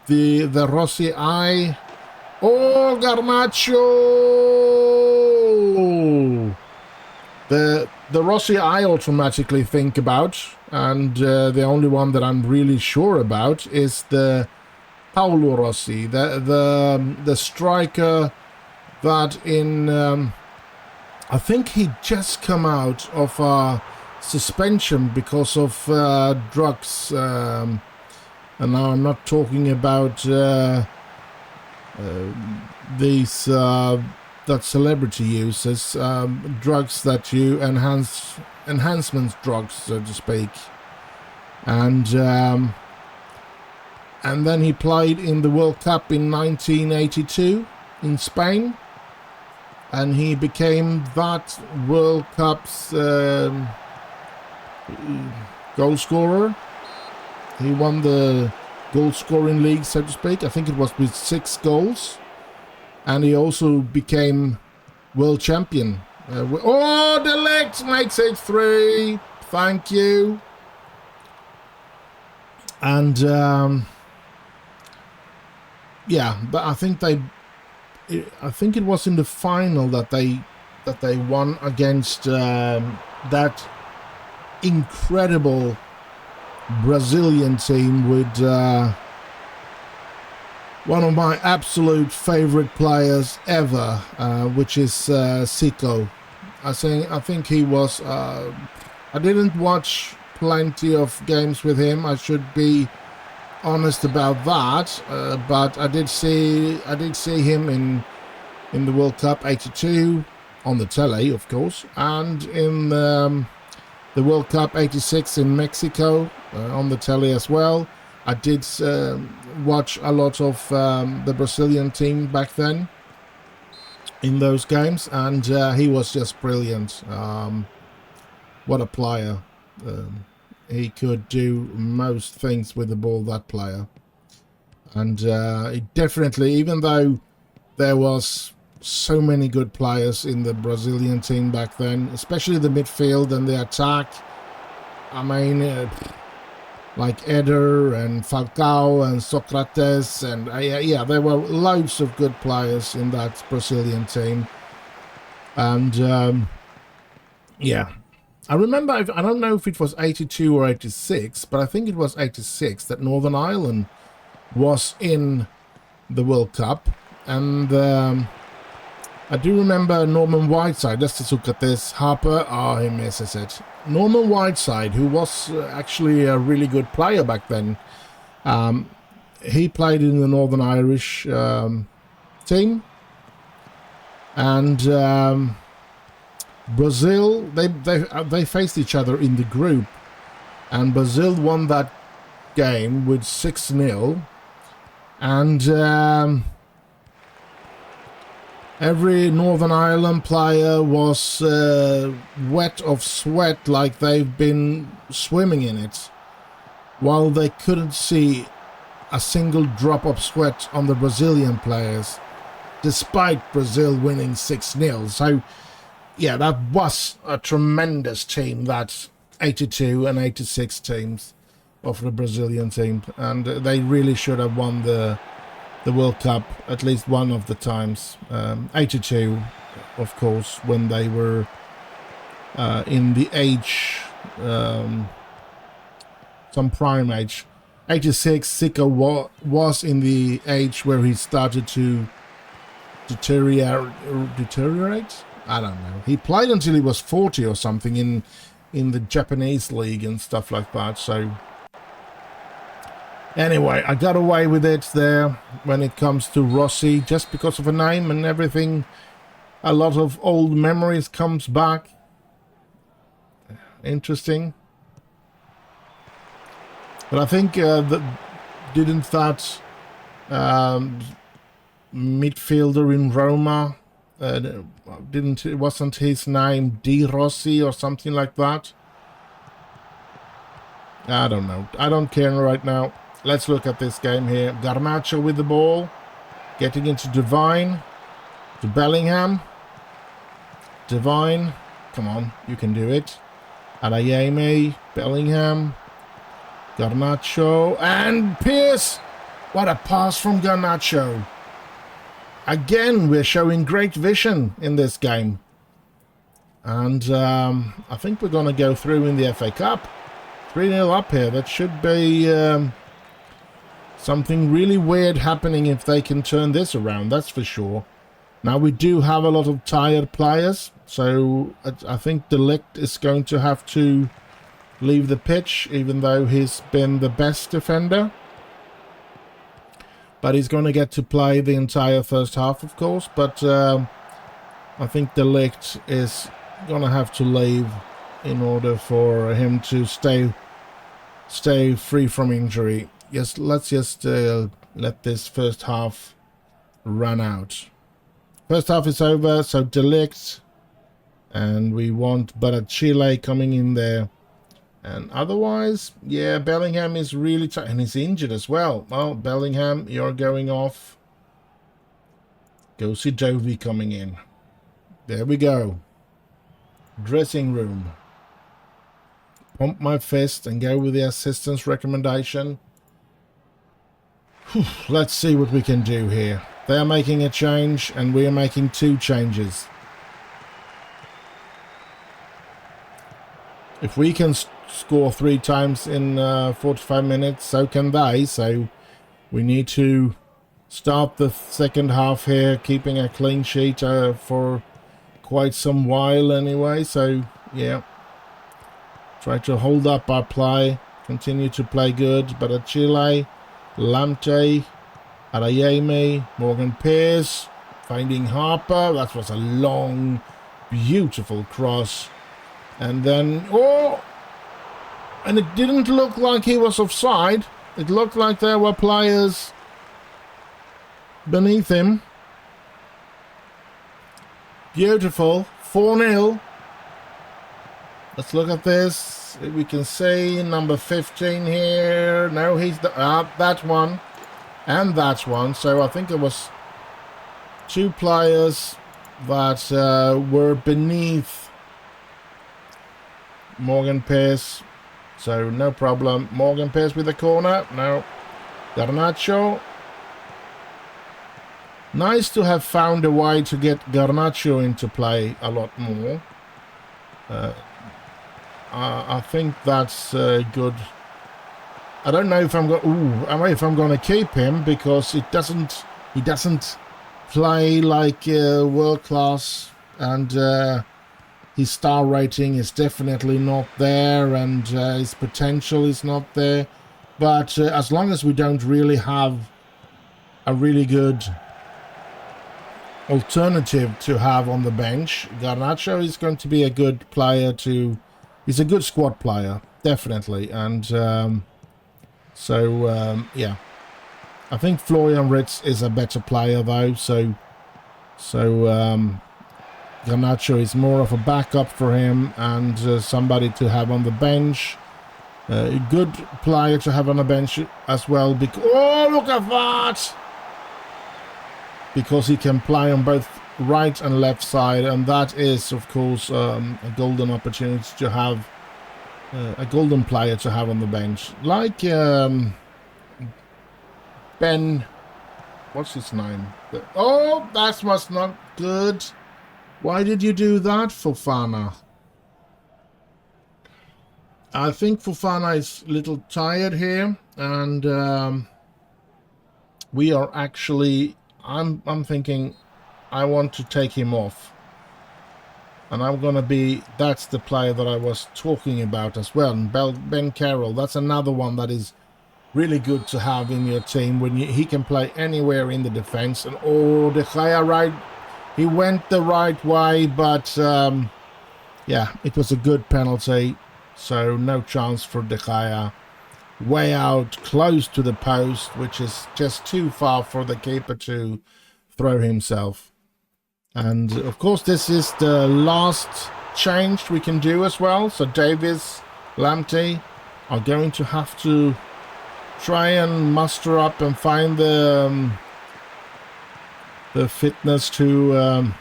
the Rossi eye. Oh, Garnacho! The Rossi I automatically think about, and the only one that I'm really sure about is the Paolo Rossi, the striker that in I think he just come out of a suspension because of drugs, and now I'm not talking about these that celebrity uses, drugs that you enhancement drugs, so to speak, and then he played in the World Cup in 1982 in Spain, and he became that World Cup's goal scorer. He won the goal scoring league, so to speak. I think it was with 6 goals. And he also became world champion. Oh, De Ligt makes it 3. Thank you. And yeah, but I think it was in the final that they won against that incredible Brazilian team with one of my absolute favorite players ever, which is Zico. I think he was. I didn't watch plenty of games with him. I should be honest about that, but I did see him in the World Cup '82 on the telly, of course, and in the World Cup '86 in Mexico on the telly as well. I did watch a lot of the Brazilian team back then in those games, and he was just brilliant. What a player. He could do most things with the ball, that player. And he definitely, even though there was so many good players in the Brazilian team back then, especially the midfield and the attack, I mean, like Eder and Falcao and Socrates, and yeah, there were loads of good players in that Brazilian team. And yeah, I remember, I don't know if it was 82 or 86, but I think it was 86 that Northern Ireland was in the World Cup. And I do remember Norman Whiteside. That's the Socrates. Harper, oh, he misses it. Norman Whiteside, who was actually a really good player back then. He played in the Northern Irish team. And Brazil, they faced each other in the group. And Brazil won that game with 6-0. And every Northern Ireland player was wet of sweat, like they've been swimming in it, while they couldn't see a single drop of sweat on the Brazilian players, despite Brazil winning 6-0. So, yeah, that was a tremendous team, that 82 and 86 teams of the Brazilian team, and they really should have won the World Cup at least one of the times. 82, of course, when they were in the age, some prime age. 86, Sika was in the age where he started to deteriorate. I don't know. He played until he was 40 or something in the Japanese league and stuff like that. So anyway, I got away with it there when it comes to Rossi, just because of a name and everything. A lot of old memories comes back. Interesting. But I think didn't that midfielder in Roma, wasn't his name De Rossi or something like that? I don't know. I don't care right now. Let's look at this game here. Garnacho with the ball, getting into Divine, to Bellingham. Divine, come on, you can do it. Adeyemi, Bellingham, Garnacho, and Pierce. What a pass from Garnacho. Again, we're showing great vision in this game. And I think we're going to go through in the FA Cup. 3-0 up here. That should be something really weird happening if they can turn this around, that's for sure. Now, we do have a lot of tired players, so I think De Ligt is going to have to leave the pitch, even though he's been the best defender. But he's going to get to play the entire first half, of course. But I think De Ligt is going to have to leave in order for him to stay free from injury. Yes, let's just let this first half run out. First half is over, so De Ligt, and we want Barachile coming in there. And otherwise, yeah, Bellingham is really tight, and he's injured as well. Well, Bellingham, you're going off. Go see Dovey coming in. There we go. Dressing room. Pump my fist and go with the assistant's recommendation. Let's see what we can do here. They are making a change, and we are making 2 changes. If we can score 3 times in 45 minutes, so can they. So we need to start the second half here, keeping a clean sheet for quite some while anyway. So, yeah. Try to hold up our play. Continue to play good. But Chile, Lamptey, Adeyemi, Morgan Pierce, finding Harper. That was a long, beautiful cross. And then, oh! And it didn't look like he was offside. It looked like there were players beneath him. Beautiful. 4-0. Let's look at this. We can see number 15 here. No, he's that one. And that one. So I think it was 2 players that were beneath Morgan Pierce. So no problem. Morgan Pierce with the corner. No. Garnacho. Nice to have found a way to get Garnacho into play a lot more. I think that's good. I don't know if I'm going to keep him, because he doesn't play like world class, and his star rating is definitely not there, and his potential is not there. But as long as we don't really have a really good alternative to have on the bench, Garnacho is going to be a good player to... He's a good squad player, definitely. And yeah. I think Florian Ritz is a better player, though. So Garnacho is more of a backup for him, and somebody to have on the bench. A good player to have on the bench as well. Oh, look at that! Because he can play on both right and left side, and that is, of course, a golden opportunity to have a golden player to have on the bench, like Ben. What's his name? Oh, that was not good. Why did you do that, Fofana? I think Fofana is a little tired here, and we are actually. I'm thinking, I want to take him off, and I'm gonna be. That's the player that I was talking about as well. And Ben Carroll. That's another one that is really good to have in your team when he can play anywhere in the defense. And oh, De Gea, right? He went the right way, but yeah, it was a good penalty. So no chance for De Gea. Way out, close to the post, which is just too far for the keeper to throw himself. And of course, this is the last change we can do as well. So Davies, Lamptey are going to have to try and muster up and find the fitness to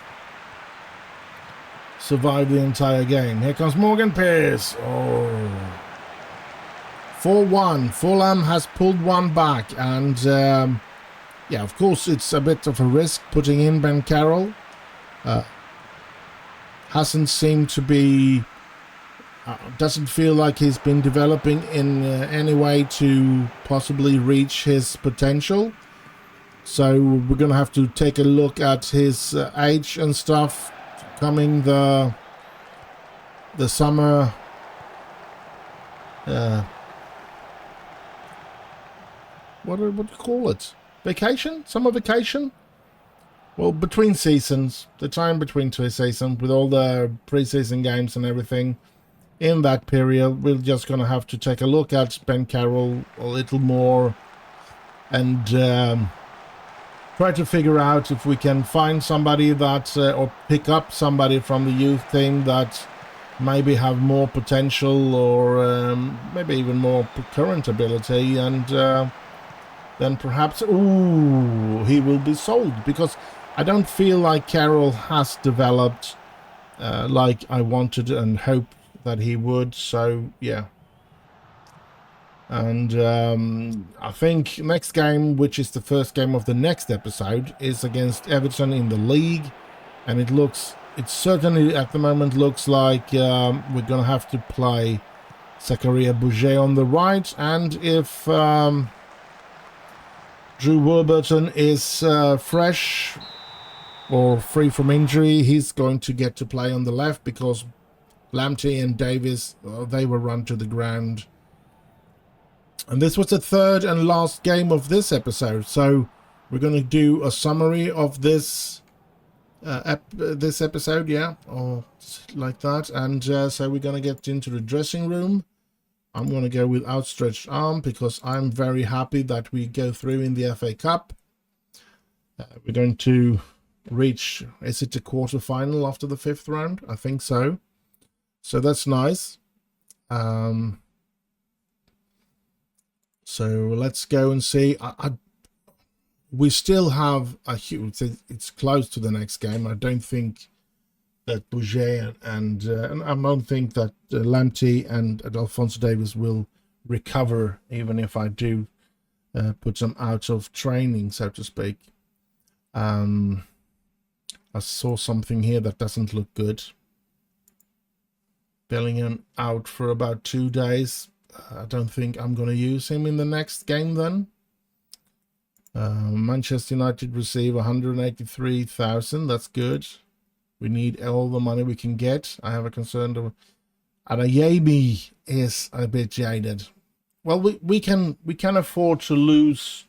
survive the entire game. Here comes Morgan Pearce. Oh, 4-1. Fulham has pulled one back, and yeah, of course it's a bit of a risk putting in Ben Carroll. Hasn't seemed to be doesn't feel like he's been developing in any way to possibly reach his potential. So we're gonna have to take a look at his age and stuff coming the summer what do you call it? Vacation? Summer vacation? Well, between seasons, the time between two seasons with all the preseason games and everything. In that period, we're just going to have to take a look at Ben Carroll a little more and try to figure out if we can find somebody that, or pick up somebody from the youth team that maybe have more potential or maybe even more current ability, and then perhaps, ooh, he will be sold, because I don't feel like Carroll has developed like I wanted and hoped that he would. So yeah, and I think next game, which is the first game of the next episode, is against Everton in the league, and it certainly at the moment looks like we're gonna have to play Zakaria Bouget on the right, and if Drew Warburton is fresh or free from injury, he's going to get to play on the left, because Lamptey and Davies, they were run to the ground. And this was the third and last game of this episode, so we're going to do a summary of this this episode, yeah, or like that. And so we're going to get into the dressing room. I'm going to go with outstretched arm, because I'm very happy that we go through in the FA Cup. We're going to reach, is it the quarter-final after the 5th round? I think so. So that's nice. So let's go and see. We still have a huge, it's close to the next game. I don't think that Bouget and I don't think that Lamptey and Alphonso Davies will recover, even if I do put them out of training, so to speak. I saw something here that doesn't look good. Bellingham out for about 2 days. I don't think I'm going to use him in the next game then. Manchester United receive 183,000. That's good. We need all the money we can get. I have a concern of Adeyemi is a bit jaded. Well, we can afford to lose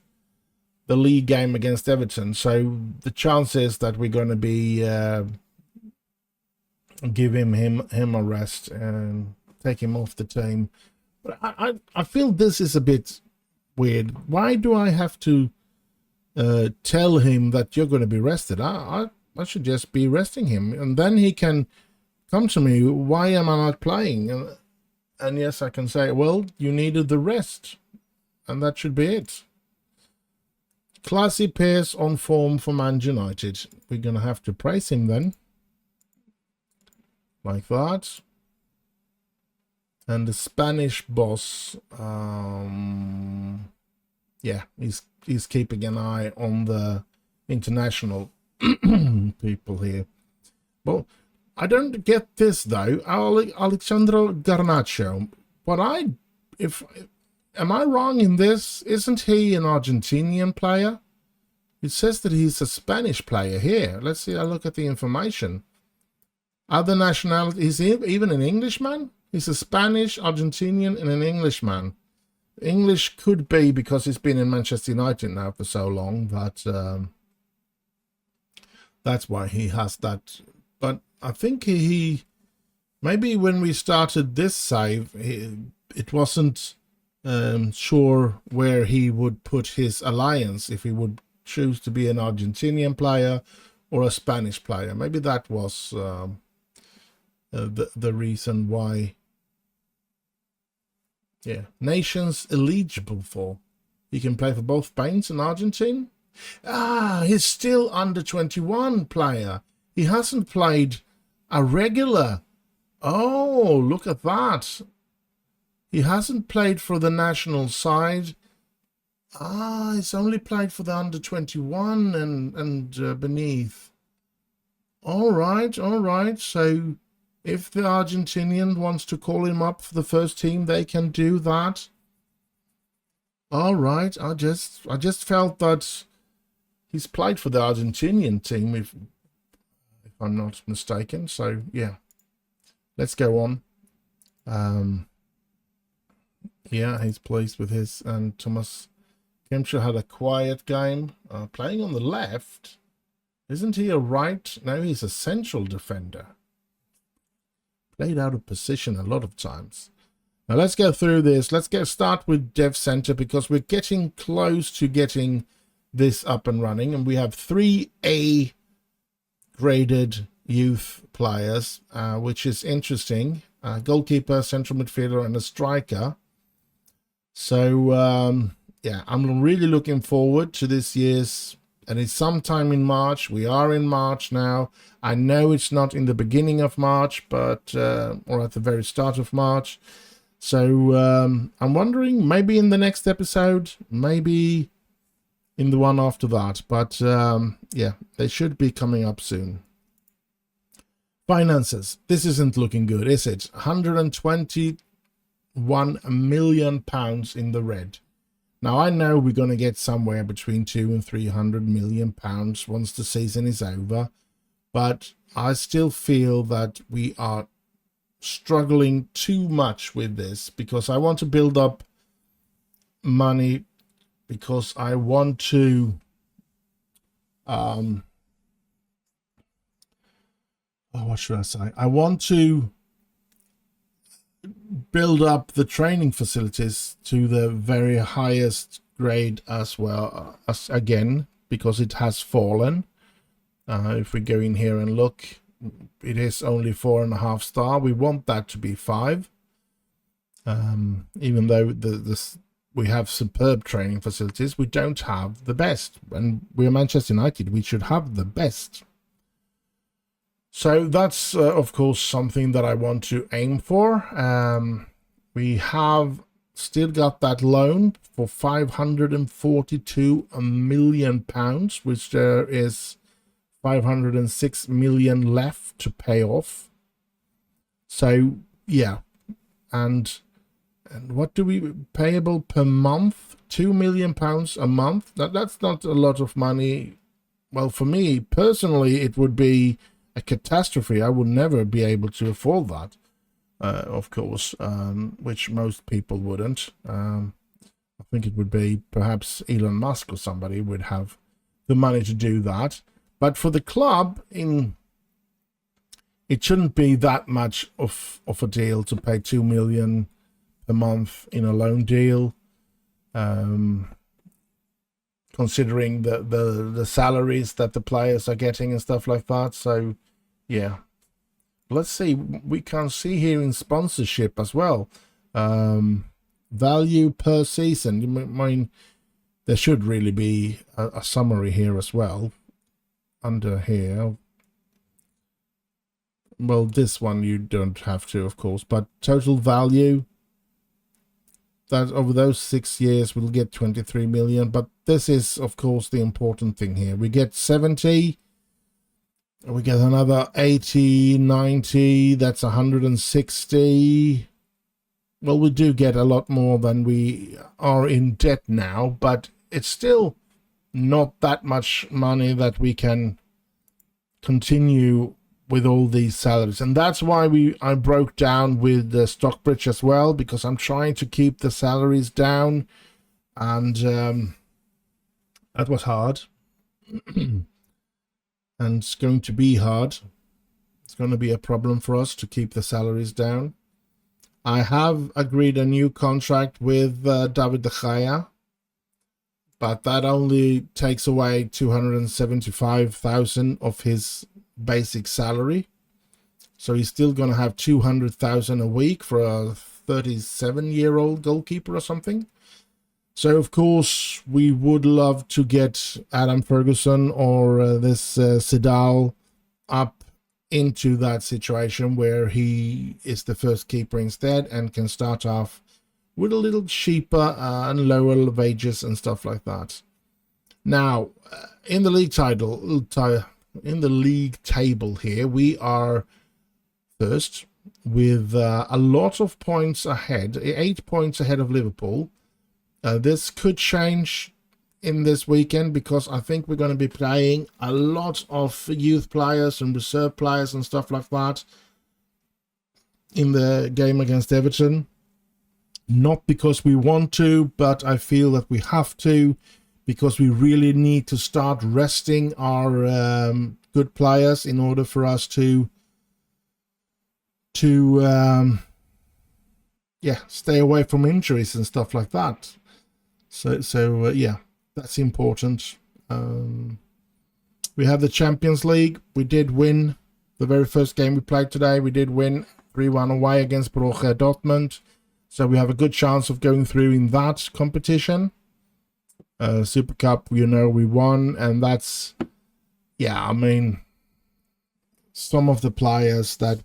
the league game against Everton, so the chances that we're going to be give him a rest and take him off the team. But I feel this is a bit weird. Why do I have to tell him that you're going to be rested? I should just be resting him, and then he can come to me. Why am I not playing? And yes, I can say, well, you needed the rest, and that should be it. Classy Pearce on form for Man United. We're going to have to praise him then. Like that. And the Spanish boss, yeah, he's keeping an eye on the international people here. Well, I don't get this though. Alexandro Garnacho, But am I wrong in this? Isn't he an Argentinian player? It says that he's a Spanish player here. Let's see. I look at the information. Other nationalities. Is he even an Englishman? He's a Spanish, Argentinian, and an Englishman. English could be because he's been in Manchester United now for so long, but that's why he has that. But I think he maybe when we started this save, it wasn't sure where he would put his alliance, if he would choose to be an Argentinian player or a Spanish player. Maybe that was the reason why. Yeah, nations eligible for. He can play for both Spain and Argentina. Ah, he's still under 21 player. He hasn't played a regular. Oh, look at that. He hasn't played for the national side. Ah, he's only played for the under 21 and beneath. All right, all right. So if the Argentinian wants to call him up for the first team, they can do that. All right. I just felt that he's played for the Argentinian team, if I'm not mistaken. So yeah, let's go on. Yeah, he's pleased with his. And Thomas Kempshire had a quiet game, playing on the left. Isn't he a right? No, he's a central defender. Played out of position a lot of times. Now let's go through this. Let's start with Dev Center, because we're getting close to getting this up and running. And we have 3 A graded youth players, which is interesting. Goalkeeper, central midfielder, and a striker. So, yeah, I'm really looking forward to this year's, and it's sometime in March. We are in March now. I know it's not in the beginning of March, but or at the very start of March. So I'm wondering, maybe in the next episode, maybe in the one after that. But yeah, they should be coming up soon. Finances. This isn't looking good, is it? £121 million in the red. Now, I know we're going to get somewhere between 200 and 300 million pounds once the season is over, but I still feel that we are struggling too much with this, because I want to build up money, because I want to what should I say? I want to build up the training facilities to the very highest grade as well, as again, because it has fallen. If we go in here and look, it is only 4.5 star. We want that to be 5. Even though we have superb training facilities, we don't have the best. And we're Manchester United, we should have the best. So that's, of course, something that I want to aim for. We have still got that loan for £542 million, which there is 506 million left to pay off. So, yeah. And what do we payable per month? £2 million a month. That's not a lot of money. Well, for me personally, it would be a catastrophe. I would never be able to afford that, of course, which most people wouldn't. I think it would be perhaps Elon Musk or somebody would have the money to do that. But for the club, it shouldn't be that much of a deal to pay 2 million a month in a loan deal, considering the salaries that the players are getting and stuff like that. So yeah, let's see. We can see here in sponsorship as well, value per season. I mean, there should really be a summary here as well under here. Well, this one you don't have to, of course, but total value, that over those 6 years we'll get 23 million. But this is, of course, the important thing here. We get 70, we get another 80, 90, that's 160. well, we do get a lot more than we are in debt now, but it's still not that much money that we can continue with all these salaries. And that's why I broke down with the Stockbridge as well, because I'm trying to keep the salaries down, and that was hard. And it's going to be hard. It's going to be a problem for us to keep the salaries down. I have agreed a new contract with David De Gea, but that only takes away 275,000 of his basic salary. So he's still going to have 200,000 a week for a 37-year-old goalkeeper or something. So, of course, we would love to get Adam Ferguson or this Sidal up into that situation where he is the first keeper instead and can start off with a little cheaper and lower wages and stuff like that. Now, in the league table here, we are first with a lot of points ahead, 8 points ahead of Liverpool. This could change in this weekend because I think we're going to be playing a lot of youth players and reserve players and stuff like that in the game against Everton. Not because we want to, but I feel that we have to, because we really need to start resting our good players in order for us to stay away from injuries and stuff like that. So yeah, that's important. We have the Champions League. We did win the very first game we played today. We did win 3-1 away against Borussia Dortmund. So we have a good chance of going through in that competition. Super Cup, we won, and that's, yeah, I mean, some of the players that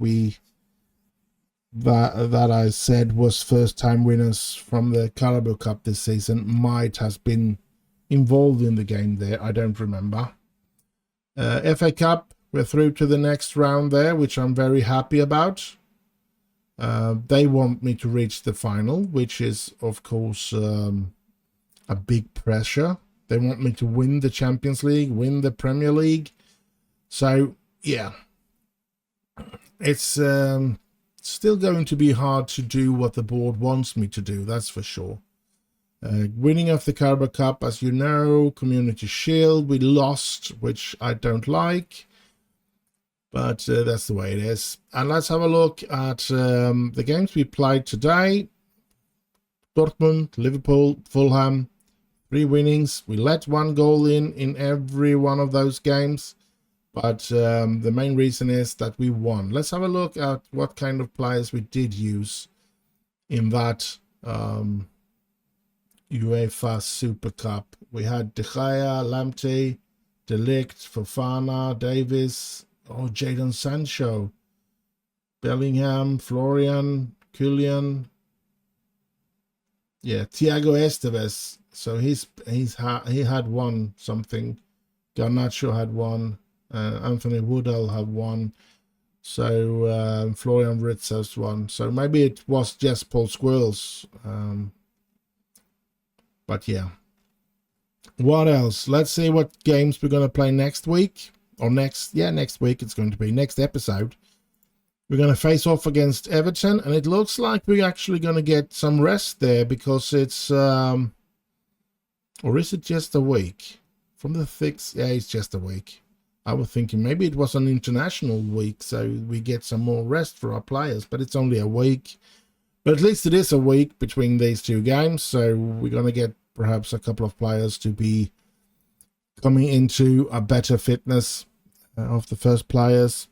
I said was first-time winners from the Carabao Cup this season might have been involved in the game there. I don't remember. FA Cup, we're through to the next round there, which I'm very happy about. They want me to reach the final, which is, of course, a big pressure. They want me to win the Champions League, win the Premier League. So, yeah, it's still going to be hard to do what the board wants me to do, that's for sure. Winning of the Carabao Cup, as you know, Community Shield, we lost, which I don't like, but that's the way it is. And let's have a look at the games we played today. Dortmund, Liverpool, Fulham, 3 winnings. We let 1 goal in every one of those games. But the main reason is that we won. Let's have a look at what kind of players we did use in that UEFA Super Cup. We had De Gea, Lamptey, De Ligt, Fofana, Davis, Jadon Sancho, Bellingham, Florian, Kylian. Yeah, Thiago Esteves. So he had 1 something. Garnacho had 1. Anthony Woodall have 1, so Florian Wirtz has 1. So maybe it was just Paul Scholes, but yeah. What else? Let's see what games we're going to play next week, or next week it's going to be, next episode. We're going to face off against Everton, and it looks like we're actually going to get some rest there, because it's, or is it just a week? From the 6th, yeah, it's just a week. I was thinking maybe it was an international week, so we get some more rest for our players, but it's only a week. But at least it is a week between these 2 games, so we're going to get perhaps a couple of players to be coming into a better fitness of the first players.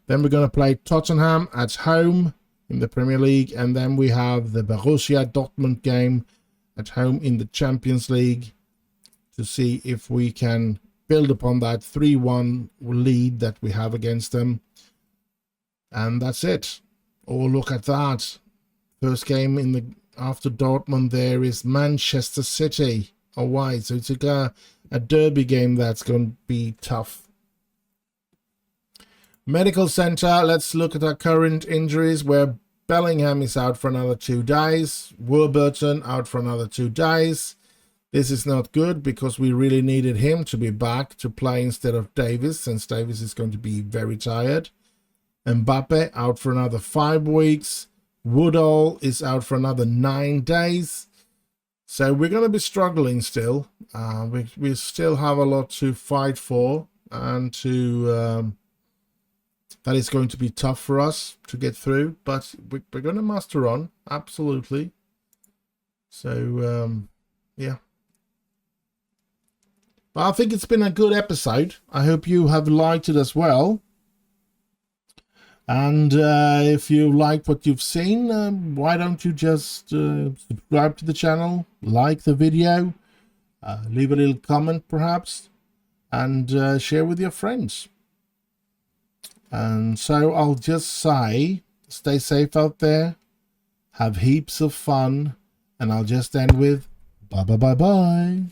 Then we're going to play Tottenham at home in the Premier League, and then we have the Borussia Dortmund game at home in the Champions League to see if we can build upon that 3-1 lead that we have against them. And that's it. Oh, look at that. First game after Dortmund there is Manchester City away. So it's a derby game that's going to be tough. Medical Center, let's look at our current injuries. We're Bellingham is out for another 2 days. Warburton out for another 2 days. This is not good because we really needed him to be back to play instead of Davis, since Davis is going to be very tired. Mbappe out for another 5 weeks. Woodall is out for another 9 days. So we're going to be struggling still. We still have a lot to fight for, and to that is going to be tough for us to get through, but we're going to master on, absolutely. So yeah. But I think it's been a good episode. I hope you have liked it as well. And if you like what you've seen, why don't you just subscribe to the channel, like the video, leave a little comment perhaps, and share with your friends. And so I'll just say, stay safe out there, have heaps of fun, and I'll just end with bye bye bye bye.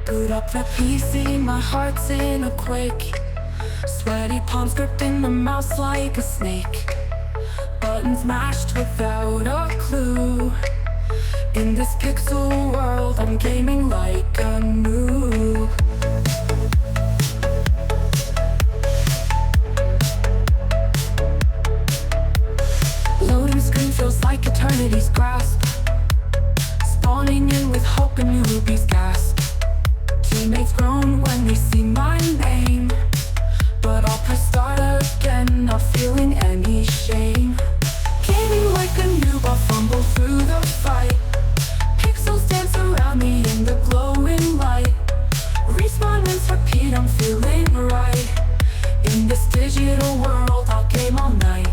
Boot up the PC, my heart's in a quake. Sweaty palms gripped in the mouse like a snake. Buttons mashed without a clue. In this pixel world, I'm gaming like a noob. Loading screen feels like eternity's grasp. Spawning in with hope and newbies gasp. Teammates groan when they see my name, but I'll press start again, not feeling any shame. Gaming like a noob, I'll fumble through the fight. Pixels dance around me in the glowing light. Respawn and repeat, I'm feeling right. In this digital world, I'll game all night.